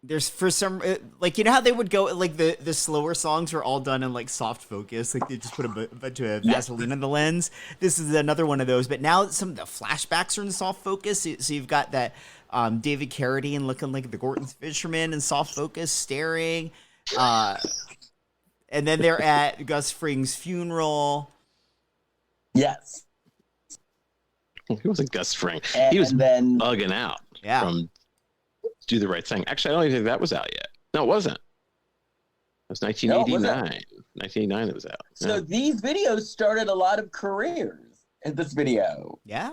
there's for some like, you know how they would go like the slower songs are all done in like soft focus, like they just put a bunch of Vaseline on the lens. This is another one of those, but now some of the flashbacks are in soft focus. So you've got that David Carradine looking like the Gorton's fisherman in soft focus, staring. And then they're at Gus Fring's funeral. Yes. He wasn't Gus Fring. And He was then bugging out Yeah. from Do the Right Thing. Actually, I don't even think that was out yet. No, it wasn't. It was 1989. 1989 it was out. so Yeah. these videos started a lot of careers in this video. Yeah.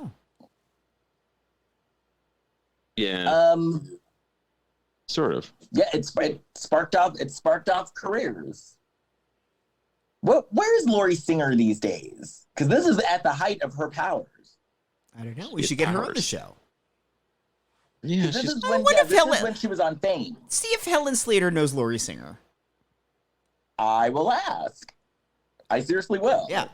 Yeah, Um, sort of. yeah, it sparked off careers. Where's Lori Singer these days? Because this is at the height of her powers. I don't know. We Good should get her on the powers. show. Yeah, This she's, is when, what if this Helen- is when she was on Fame. See if Helen Slater knows Lori Singer. I will ask. I seriously will. Yeah.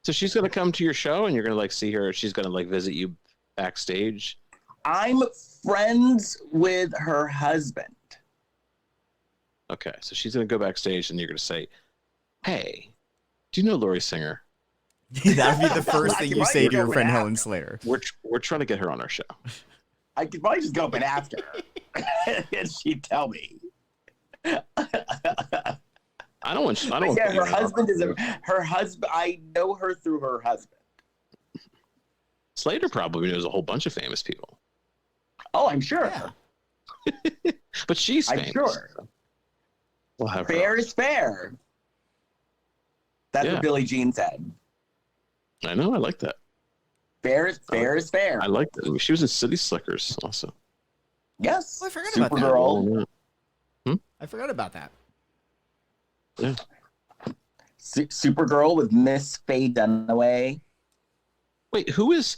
so she's gonna come to your show, and you're gonna like see her. She's gonna like visit you backstage. I'm friends with her husband. Okay, so she's gonna go backstage, and you're gonna say, "Hey, do you know Lori Singer? That would be the first thing you Why say you to your go friend back? Helen Slater. We're trying to get her on our show." I could probably just go up and ask her, and she'd tell me. I don't want. Yeah, her husband is her husband. I know her through her husband. Slater probably knows a whole bunch of famous people, Oh, I'm sure. Yeah. but she's I'm famous. sure. We'll have her. Fair is fair. That's Yeah. what Billie Jean said. I know. I like that. Fair is fair. I like that. She was in City Slickers also. Yes. Oh, I forgot about that. Supergirl. I forgot about that. Yeah. Supergirl with Miss Faye Dunaway. Wait, who is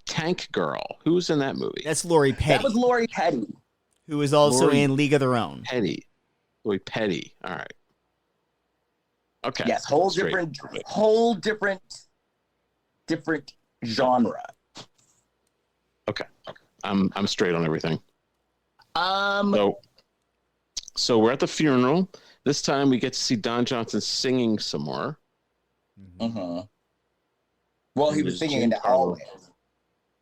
Tank Girl? Who's in that movie? That's Lori Petty, That was Lori Petty. who is also Lori- in League of Their Own. Petty. Lori Petty. All right. Okay. Yes, whole Straight. different genre. Okay. I'm straight on everything. Um, So we're at the funeral. This time we get to see Don Johnson singing some more. mhm. Well, he was There's singing into Giancarlo. Always.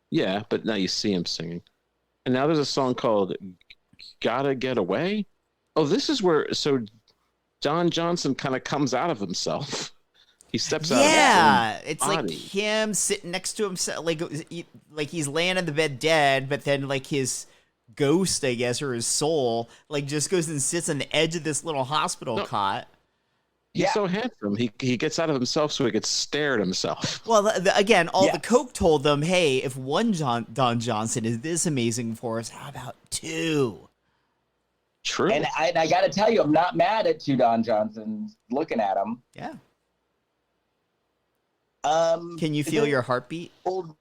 Yeah, but now you see him singing. And now there's a song called Gotta Get Away. Oh, this is where Don Johnson kind of comes out of himself. He steps out Yeah, of his it's own like body. him sitting next to himself, like he's laying in the bed dead, but then like his ghost, I guess, or his soul, like just goes and sits on the edge of this little hospital No. cot. He's Yeah. so handsome. He gets out of himself so he could stare at himself. Well, again, all the Yes. coke told them, hey, if one Don Johnson is this amazing for us, how about two? True. And I got to tell you, I'm not mad at you, Don Johnson, looking at him. Yeah. Can you is feel it your heartbeat? old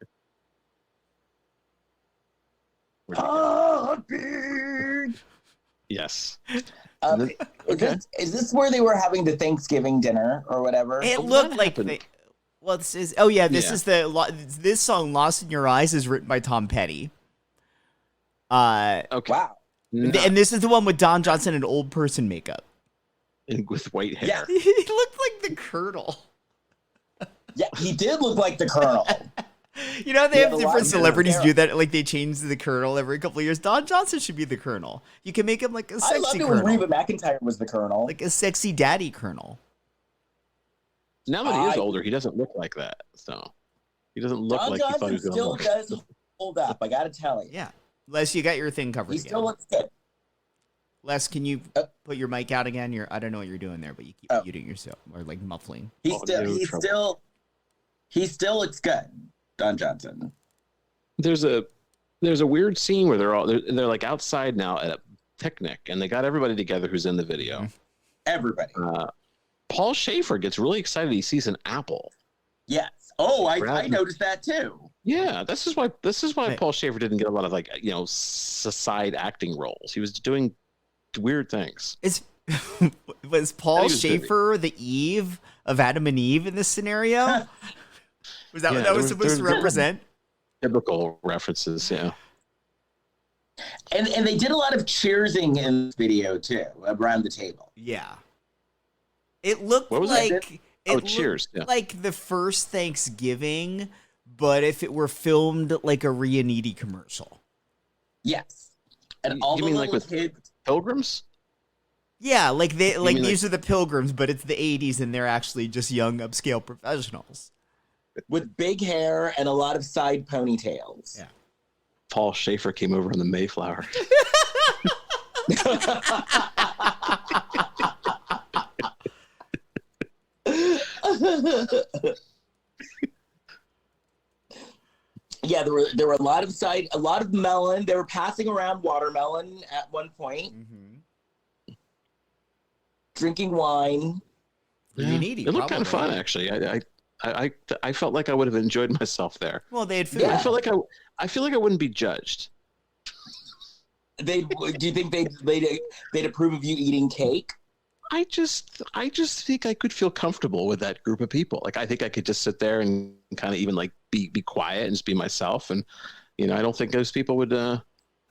Where'd he go? heartbeat? Yes. Is this where they were having the Thanksgiving dinner or whatever? It looked like this is this song "Lost in Your Eyes" is written by Tom Petty. Okay. Wow. And this is the one with Don Johnson and old person makeup. And with white hair. Yeah. He looked like the Colonel. Yeah, he did look like the Colonel. You know, they have different celebrities do that. Like, they change the Colonel every couple of years. Don Johnson should be the Colonel. You can make him like a sexy Colonel. I loved it when Reba McEntire was the Colonel. Like a sexy daddy Colonel. Now that he is older, he doesn't look like that. So he doesn't look Don like Johnson he thought he was still does hold up. I got to tell you. Yeah. Les, you got your thing covered. He still looks good. Les, can you put your mic out again? I don't know what you're doing there, but you keep muting yourself or like muffling. He still looks good. Don Johnson. There's a weird scene where they're like outside now at a picnic, and they got everybody together who's in the video. Everybody. Paul Shaffer gets really excited. He sees an apple. Yes. Oh, I noticed that too. Yeah, this is why Paul Shaffer didn't get a lot of side acting roles. He was doing weird things. Was Paul Shaffer the Eve of Adam and Eve in this scenario? Was that what that was supposed to represent? Biblical references, yeah. And they did a lot cheersing in this video too, around the table. Yeah. It looked like cheers. Yeah. Like the first Thanksgiving, but if it were filmed like a Rianiti commercial. Yes. And all the little with kids. Pilgrims? Yeah, like these are the Pilgrims, but it's the 80s and they're actually just young upscale professionals. With big hair and a lot of side ponytails. Yeah. Paul Shaffer came over in the Mayflower. Yeah, there were a lot of melon. They were passing around watermelon at one point. Mm-hmm. Drinking wine. Yeah. It looked kind of fun, actually. I felt like I would have enjoyed myself there. Well, they had food. Yeah. I feel like I wouldn't be judged. Do you think they'd approve of you eating cake? I just think I could feel comfortable with that group of people. Like, I think I could just sit there and kind of even like be quiet and just be myself. And I don't think those people would have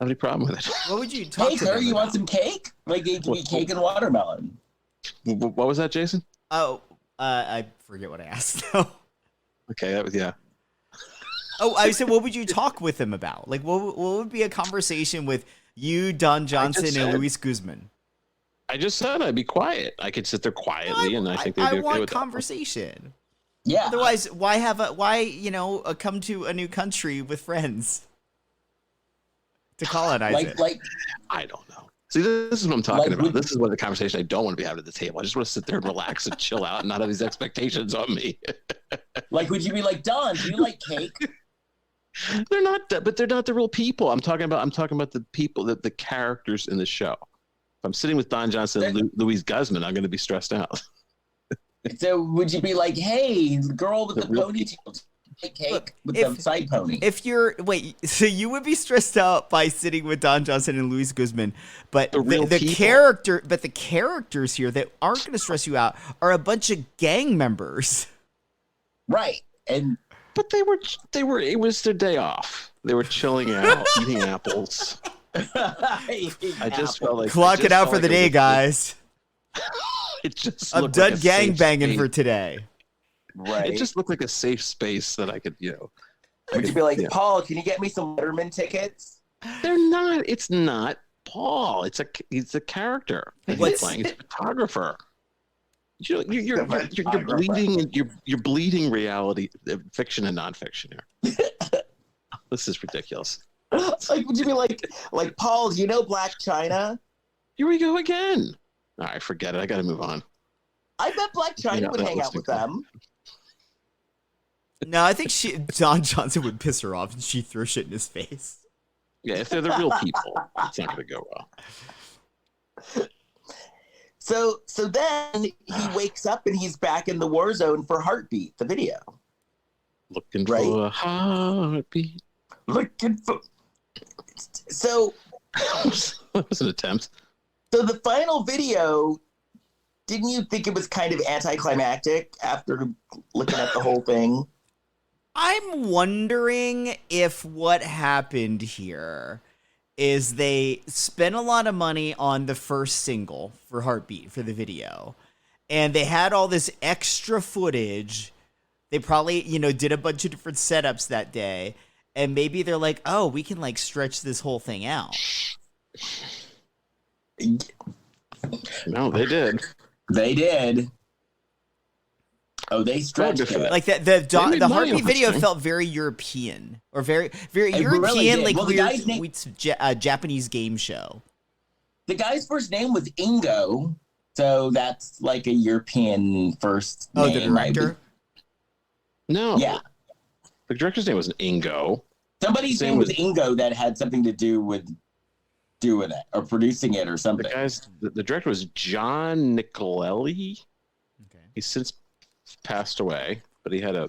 any problem with it. What would you talk? Hey, sir, you want some cake? Like, they give you cake and watermelon. What was that, Jason? Oh, I forget what I asked. Okay, that was Oh, I said, what would you talk with him about? Like, what would be a conversation with you, Don Johnson, and Luis Guzman? I just said I'd be quiet. I could sit there quietly, and I think they'd be okay with conversation. That. Yeah. Otherwise, why come to a new country with friends to colonize it? Like, I don't know. See, this is what I'm talking about. This is what the conversation I don't want to be having at the table. I just want to sit there and relax and chill out and not have these expectations on me. Like, would you be like, Don, do you like cake? They're not the real people. I'm talking about the people, the characters in the show. If I'm sitting with Don Johnson and Luis Guzman, I'm going to be stressed out. So would you be like, hey, the girl with the ponytail, cake with the side pony? So you would be stressed out by sitting with Don Johnson and Luis Guzman, but the characters here that aren't going to stress you out are a bunch of gang members. Right. But it was their day off. They were chilling out, eating apples. I just felt like clock it out for the day, guys. It just I'm done gang banging for today. Right. It just looked like a safe space that I could, Would you be like, Paul, can you get me some Letterman tickets? They're not. It's not Paul. He's a character. He's playing. He's a photographer. You're bleeding. You're bleeding reality, fiction and nonfiction here. This is ridiculous. Like, would you be like Paul? Do you know Black China? Here we go again. All right, forget it. I got to move on. I bet Black China would hang out with them. No, I think Don Johnson would piss her off and she'd throw shit in his face. Yeah, if they're the real people, it's not going to go well. So then he wakes up and he's back in the war zone for Heartbeat, the video. Looking for a heartbeat. Looking for. So that was an attempt. So the final video, didn't you think it was kind of anticlimactic after looking at the whole thing? I'm wondering if what happened here is they spent a lot of money on the first single for Heartbeat for the video. And they had all this extra footage. They probably, did a bunch of different setups that day. And maybe they're like, oh, we can like stretch this whole thing out. No, they did. They did. Oh, they stretched it. Like the Heartbeat video felt very European, or very European, really like well, weird Japanese game show. The guy's first name was Ingo, so that's like a European first name. Oh, the director? No. Yeah. The director's name wasn't Ingo. Somebody's name was Ingo that had something to do with doing it or producing it or something. The director was John Nicolelli. Okay. He's since passed away, but he had a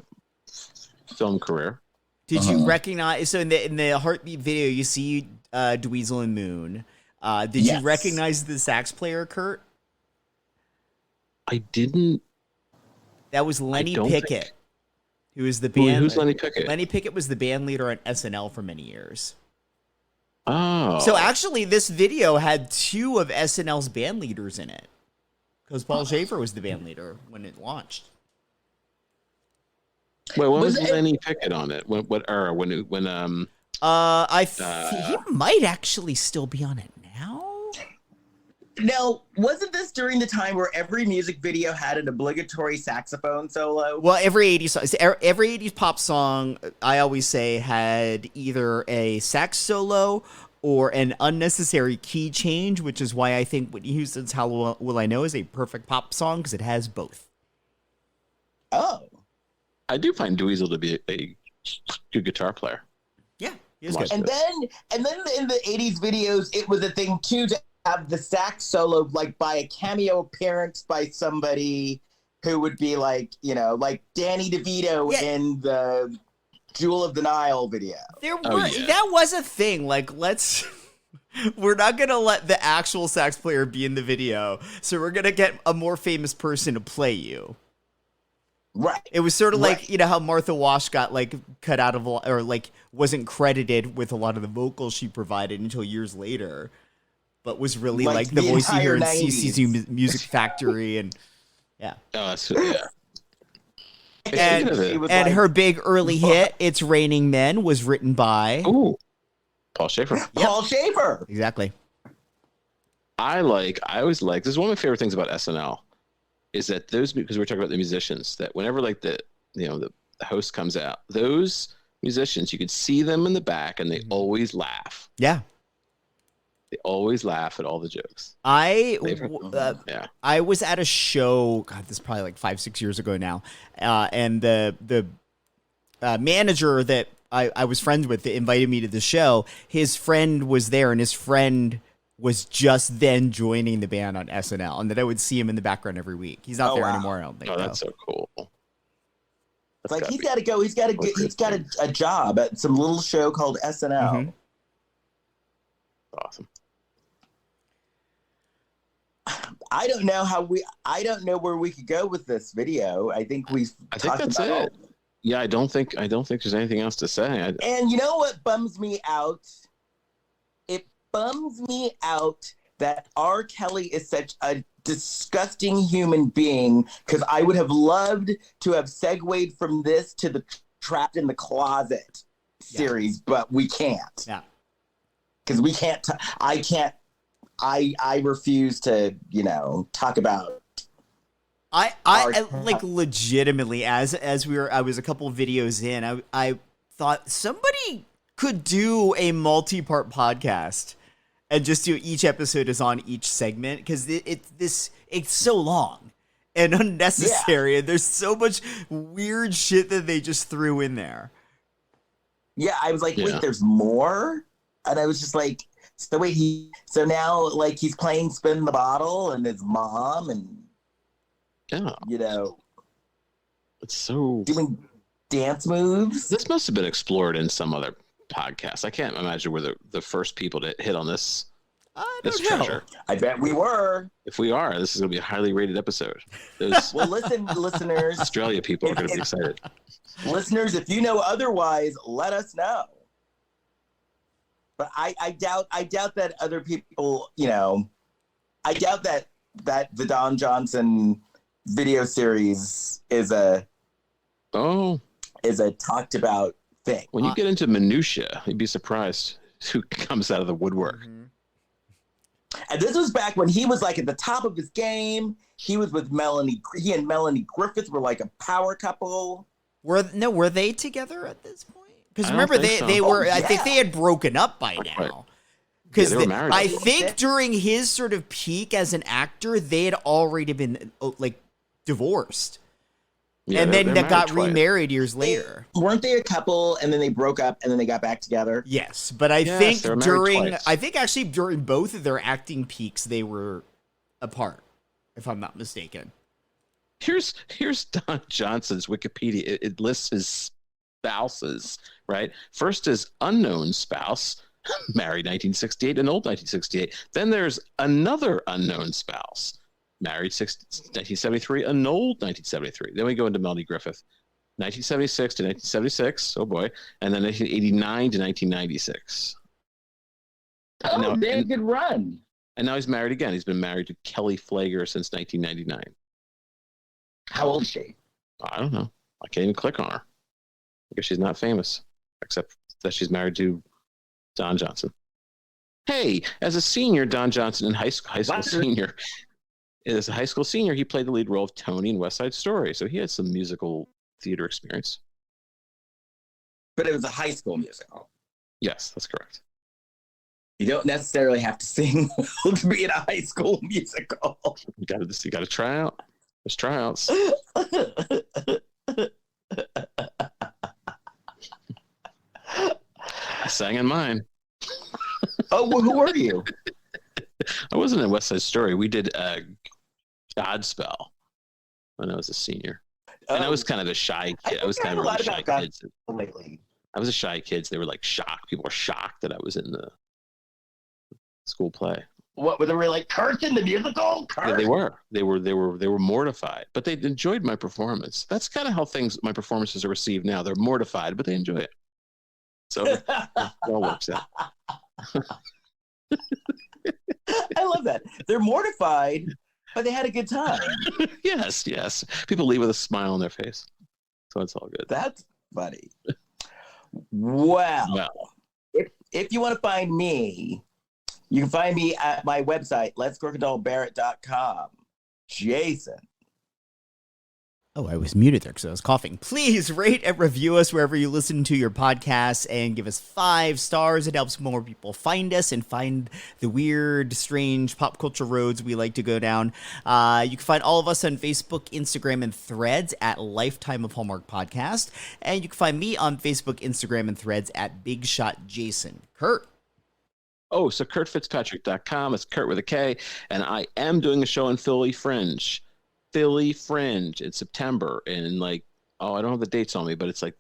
film career. Did you recognize? So in the Heartbeat video, you see Dweezil and Moon. Did you recognize the sax player, Kurt? I didn't. That was Lenny Pickett, who was the band. Who's Lenny Pickett? Lenny Pickett was the band leader on SNL for many years. Oh. So actually, this video had two of SNL's band leaders in it, because Paul Shaffer was the band leader when it launched. Wait, when was Lenny Pickett on it? When he might actually still be on it now. Now, wasn't this during the time where every music video had an obligatory saxophone solo? Well, every 80s pop song, I always say, had either a sax solo or an unnecessary key change, which is why I think Whitney Houston's How Will I Know is a perfect pop song, because it has both. Oh. I do find Dweezil to be a good guitar player. Yeah, he is good. And then in the 80s videos, it was a thing, too, to have the sax solo like by a cameo appearance by somebody who would be like, like Danny DeVito in the Jewel of the Nile video. That was a thing. Like, we're not going to let the actual sax player be in the video, so we're going to get a more famous person to play you. Right. It was sort of like, how Martha Wash got like cut out of, or like wasn't credited with a lot of the vocals she provided until years later, but was really like the voice you hear in CC's Music Factory and yeah. Oh, that's yeah. And her big early hit, It's Raining Men, was written by Paul Shaffer. Yep. Paul Shaffer. Exactly. I always like, this is one of my favorite things about SNL, is that because we're talking about the musicians, that whenever like the host comes out, those musicians, you could see them in the back and they always laugh. Yeah. They always laugh at all the jokes. I was at a show, God, this is probably like 5-6 years ago now, and the manager that I was friends with that invited me to the show, his friend was there, and his friend was just then joining the band on SNL, and that I would see him in the background every week. He's not there anymore, I don't think. Oh, that's so cool. It's like he's got to go. He's got a job at some little show called SNL. Mm-hmm. Awesome. I don't know where we could go with this video. I think that's it. Yeah, I don't think there's anything else to say. And you know what bums me out? It bums me out that R. Kelly is such a disgusting human being, because I would have loved to have segued from this to the Trapped in the Closet series, but we can't. Yeah. Because we can't. I refuse to, talk about. I like legitimately I was a couple of videos in. I thought somebody could do a multi-part podcast and just do each episode is on each segment, because it's so long and unnecessary, and there's so much weird shit that they just threw in there. Yeah, I was like, wait, there's more, and I was just like. So now, like, he's playing Spin the Bottle and his mom and, it's so doing dance moves. This must have been explored in some other podcast. I can't imagine we're the first people to hit on this I This don't know. treasure. I bet we were. If we are, this is going to be a highly rated episode. Those Well, listen, listeners. Australia people are going to be excited. Listeners, if you know otherwise, let us know. But I doubt that other people, I doubt that the Don Johnson video series is a talked about thing. When you get into minutia, you'd be surprised who comes out of the woodwork. Mm-hmm. And this was back when he was like at the top of his game. He was with Melanie. He and Melanie Griffith were like a power couple. Were they together at this point? Because I don't remember think so. they were. Oh, I think yeah. they had broken up by now. Right. Because Yeah, they were married. I think during his sort of peak as an actor, they had already been like divorced, Yeah, and they're then married got twice. remarried years later. Weren't they a couple and then they broke up and then they got back together? Yes, but I Yes, think they were married twice. I think actually during both of their acting peaks, they were apart, if I'm not mistaken. Here's Don Johnson's Wikipedia. It lists his spouses, right? First is unknown spouse, married 1968, an old 1968. Then there's another unknown spouse, married 1973, an old 1973. Then we go into Melanie Griffith, 1976 to 1976. Oh boy, and then 1989 to 1996. Oh, they had a good run. And now he's married again. He's been married to Kelly Flager since 1999. How old is she? I don't know. I can't even click on her. I guess she's not famous, except that she's married to Don Johnson. Hey, as a senior, Don Johnson in high school senior, as a high school senior, he played the lead role of Tony in West Side Story, so he had some musical theater experience. But it was a high school musical. Yes, that's correct. You don't necessarily have to sing to be in a high school musical. You got to try out. There's tryouts. I sang in mine. Oh, well, who were you? I wasn't in West Side Story. We did Godspell when I was a senior. And I was kind of a shy kid. I was kind of a really shy kid. Lately. I was a shy kid. So they were like shocked. People were shocked that I was in the school play. What were they like? Kurt in the musical? Kurt? Yeah, they were mortified, but they enjoyed my performance. That's kind of how my performances are received now. They're mortified, but they enjoy it. So it all works out. I love that. They're mortified, but they had a good time. Yes. People leave with a smile on their face. So it's all good. That's funny. Well, if you want to find me, you can find me at my website, letscrocodilbarrett.com. Jason. Oh, I was muted there because I was coughing. Please rate and review us wherever you listen to your podcasts and give us 5 stars. It helps more people find us and find the weird, strange pop culture roads we like to go down. You can find all of us on Facebook, Instagram, and Threads at Lifetime of Hallmark Podcast. And you can find me on Facebook, Instagram, and Threads at Big Shot Jason. Kurt. Oh, so KurtFitzpatrick.com. It's Kurt with a K. And I am doing a show in Philly Fringe in September, and I don't have the dates on me, but it's in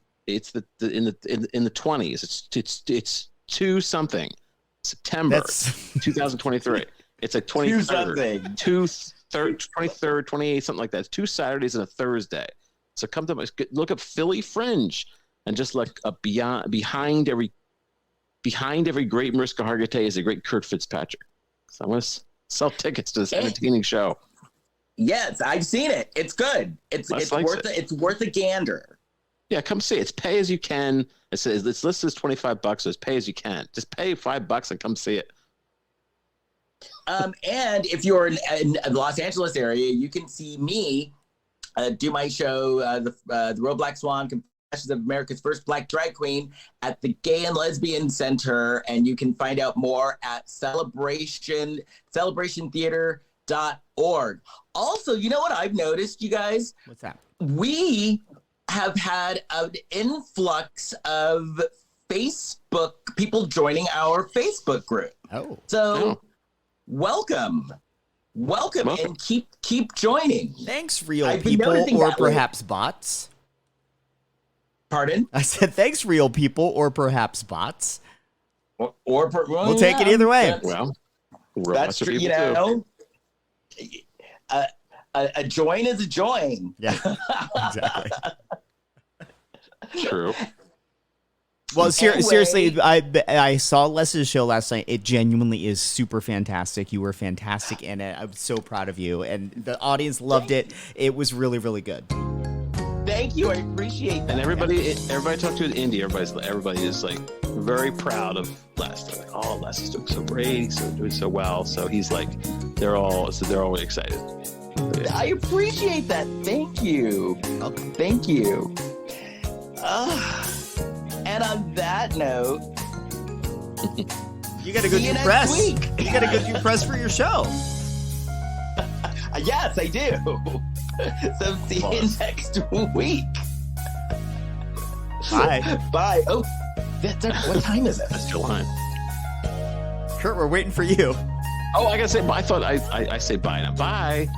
the 20s. It's 2 something September 2023. It's like 23rd, 23rd, 28th, something like that. It's 2 Saturdays and a Thursday. So come to look up Philly Fringe and just look up behind every great Mariska Hargitay is a great Kurt Fitzpatrick. So I'm going to sell tickets to this entertaining show. Yes, I've seen it. It's good. It's worth a gander. Yeah, come see it. It's pay as you can. It's listed as $25, so it's pay as you can. Just pay $5 and come see it. And if you're in the Los Angeles area, you can see me do my show, the Real Black Swan Confessions of America's First Black Drag Queen at the Gay and Lesbian Center, and you can find out more at celebrationtheater.org. Also, you know what I've noticed, you guys? What's that? We have had an influx of Facebook people joining our Facebook group. Oh. So welcome, and keep joining. Thanks, real I've been people, noticing or that perhaps bots. Pardon? I said thanks, real people, or perhaps bots. We'll take it either way. Well, That's true. You know, a join is a join. Yeah, exactly. True. Well, Anyway. seriously, I saw Les's show last night. It genuinely is super fantastic. You were fantastic in it. I'm so proud of you, and the audience loved it. It was really, really good. Thank you. I appreciate that. And everybody talked to in Indy. Everybody is like very proud of Les. They're like, "Oh, Les is doing so great. He's doing so well." So he's like, they're all excited. I appreciate that. Thank you. Thank you. And on that note, You got to go See you do next press. week. You got to go do press for your show. yes, I do. So see you next week. Bye. Bye. Oh, what time is it? That's July. Kurt, we're waiting for you. Oh, I gotta say bye. I thought I say bye now. Bye.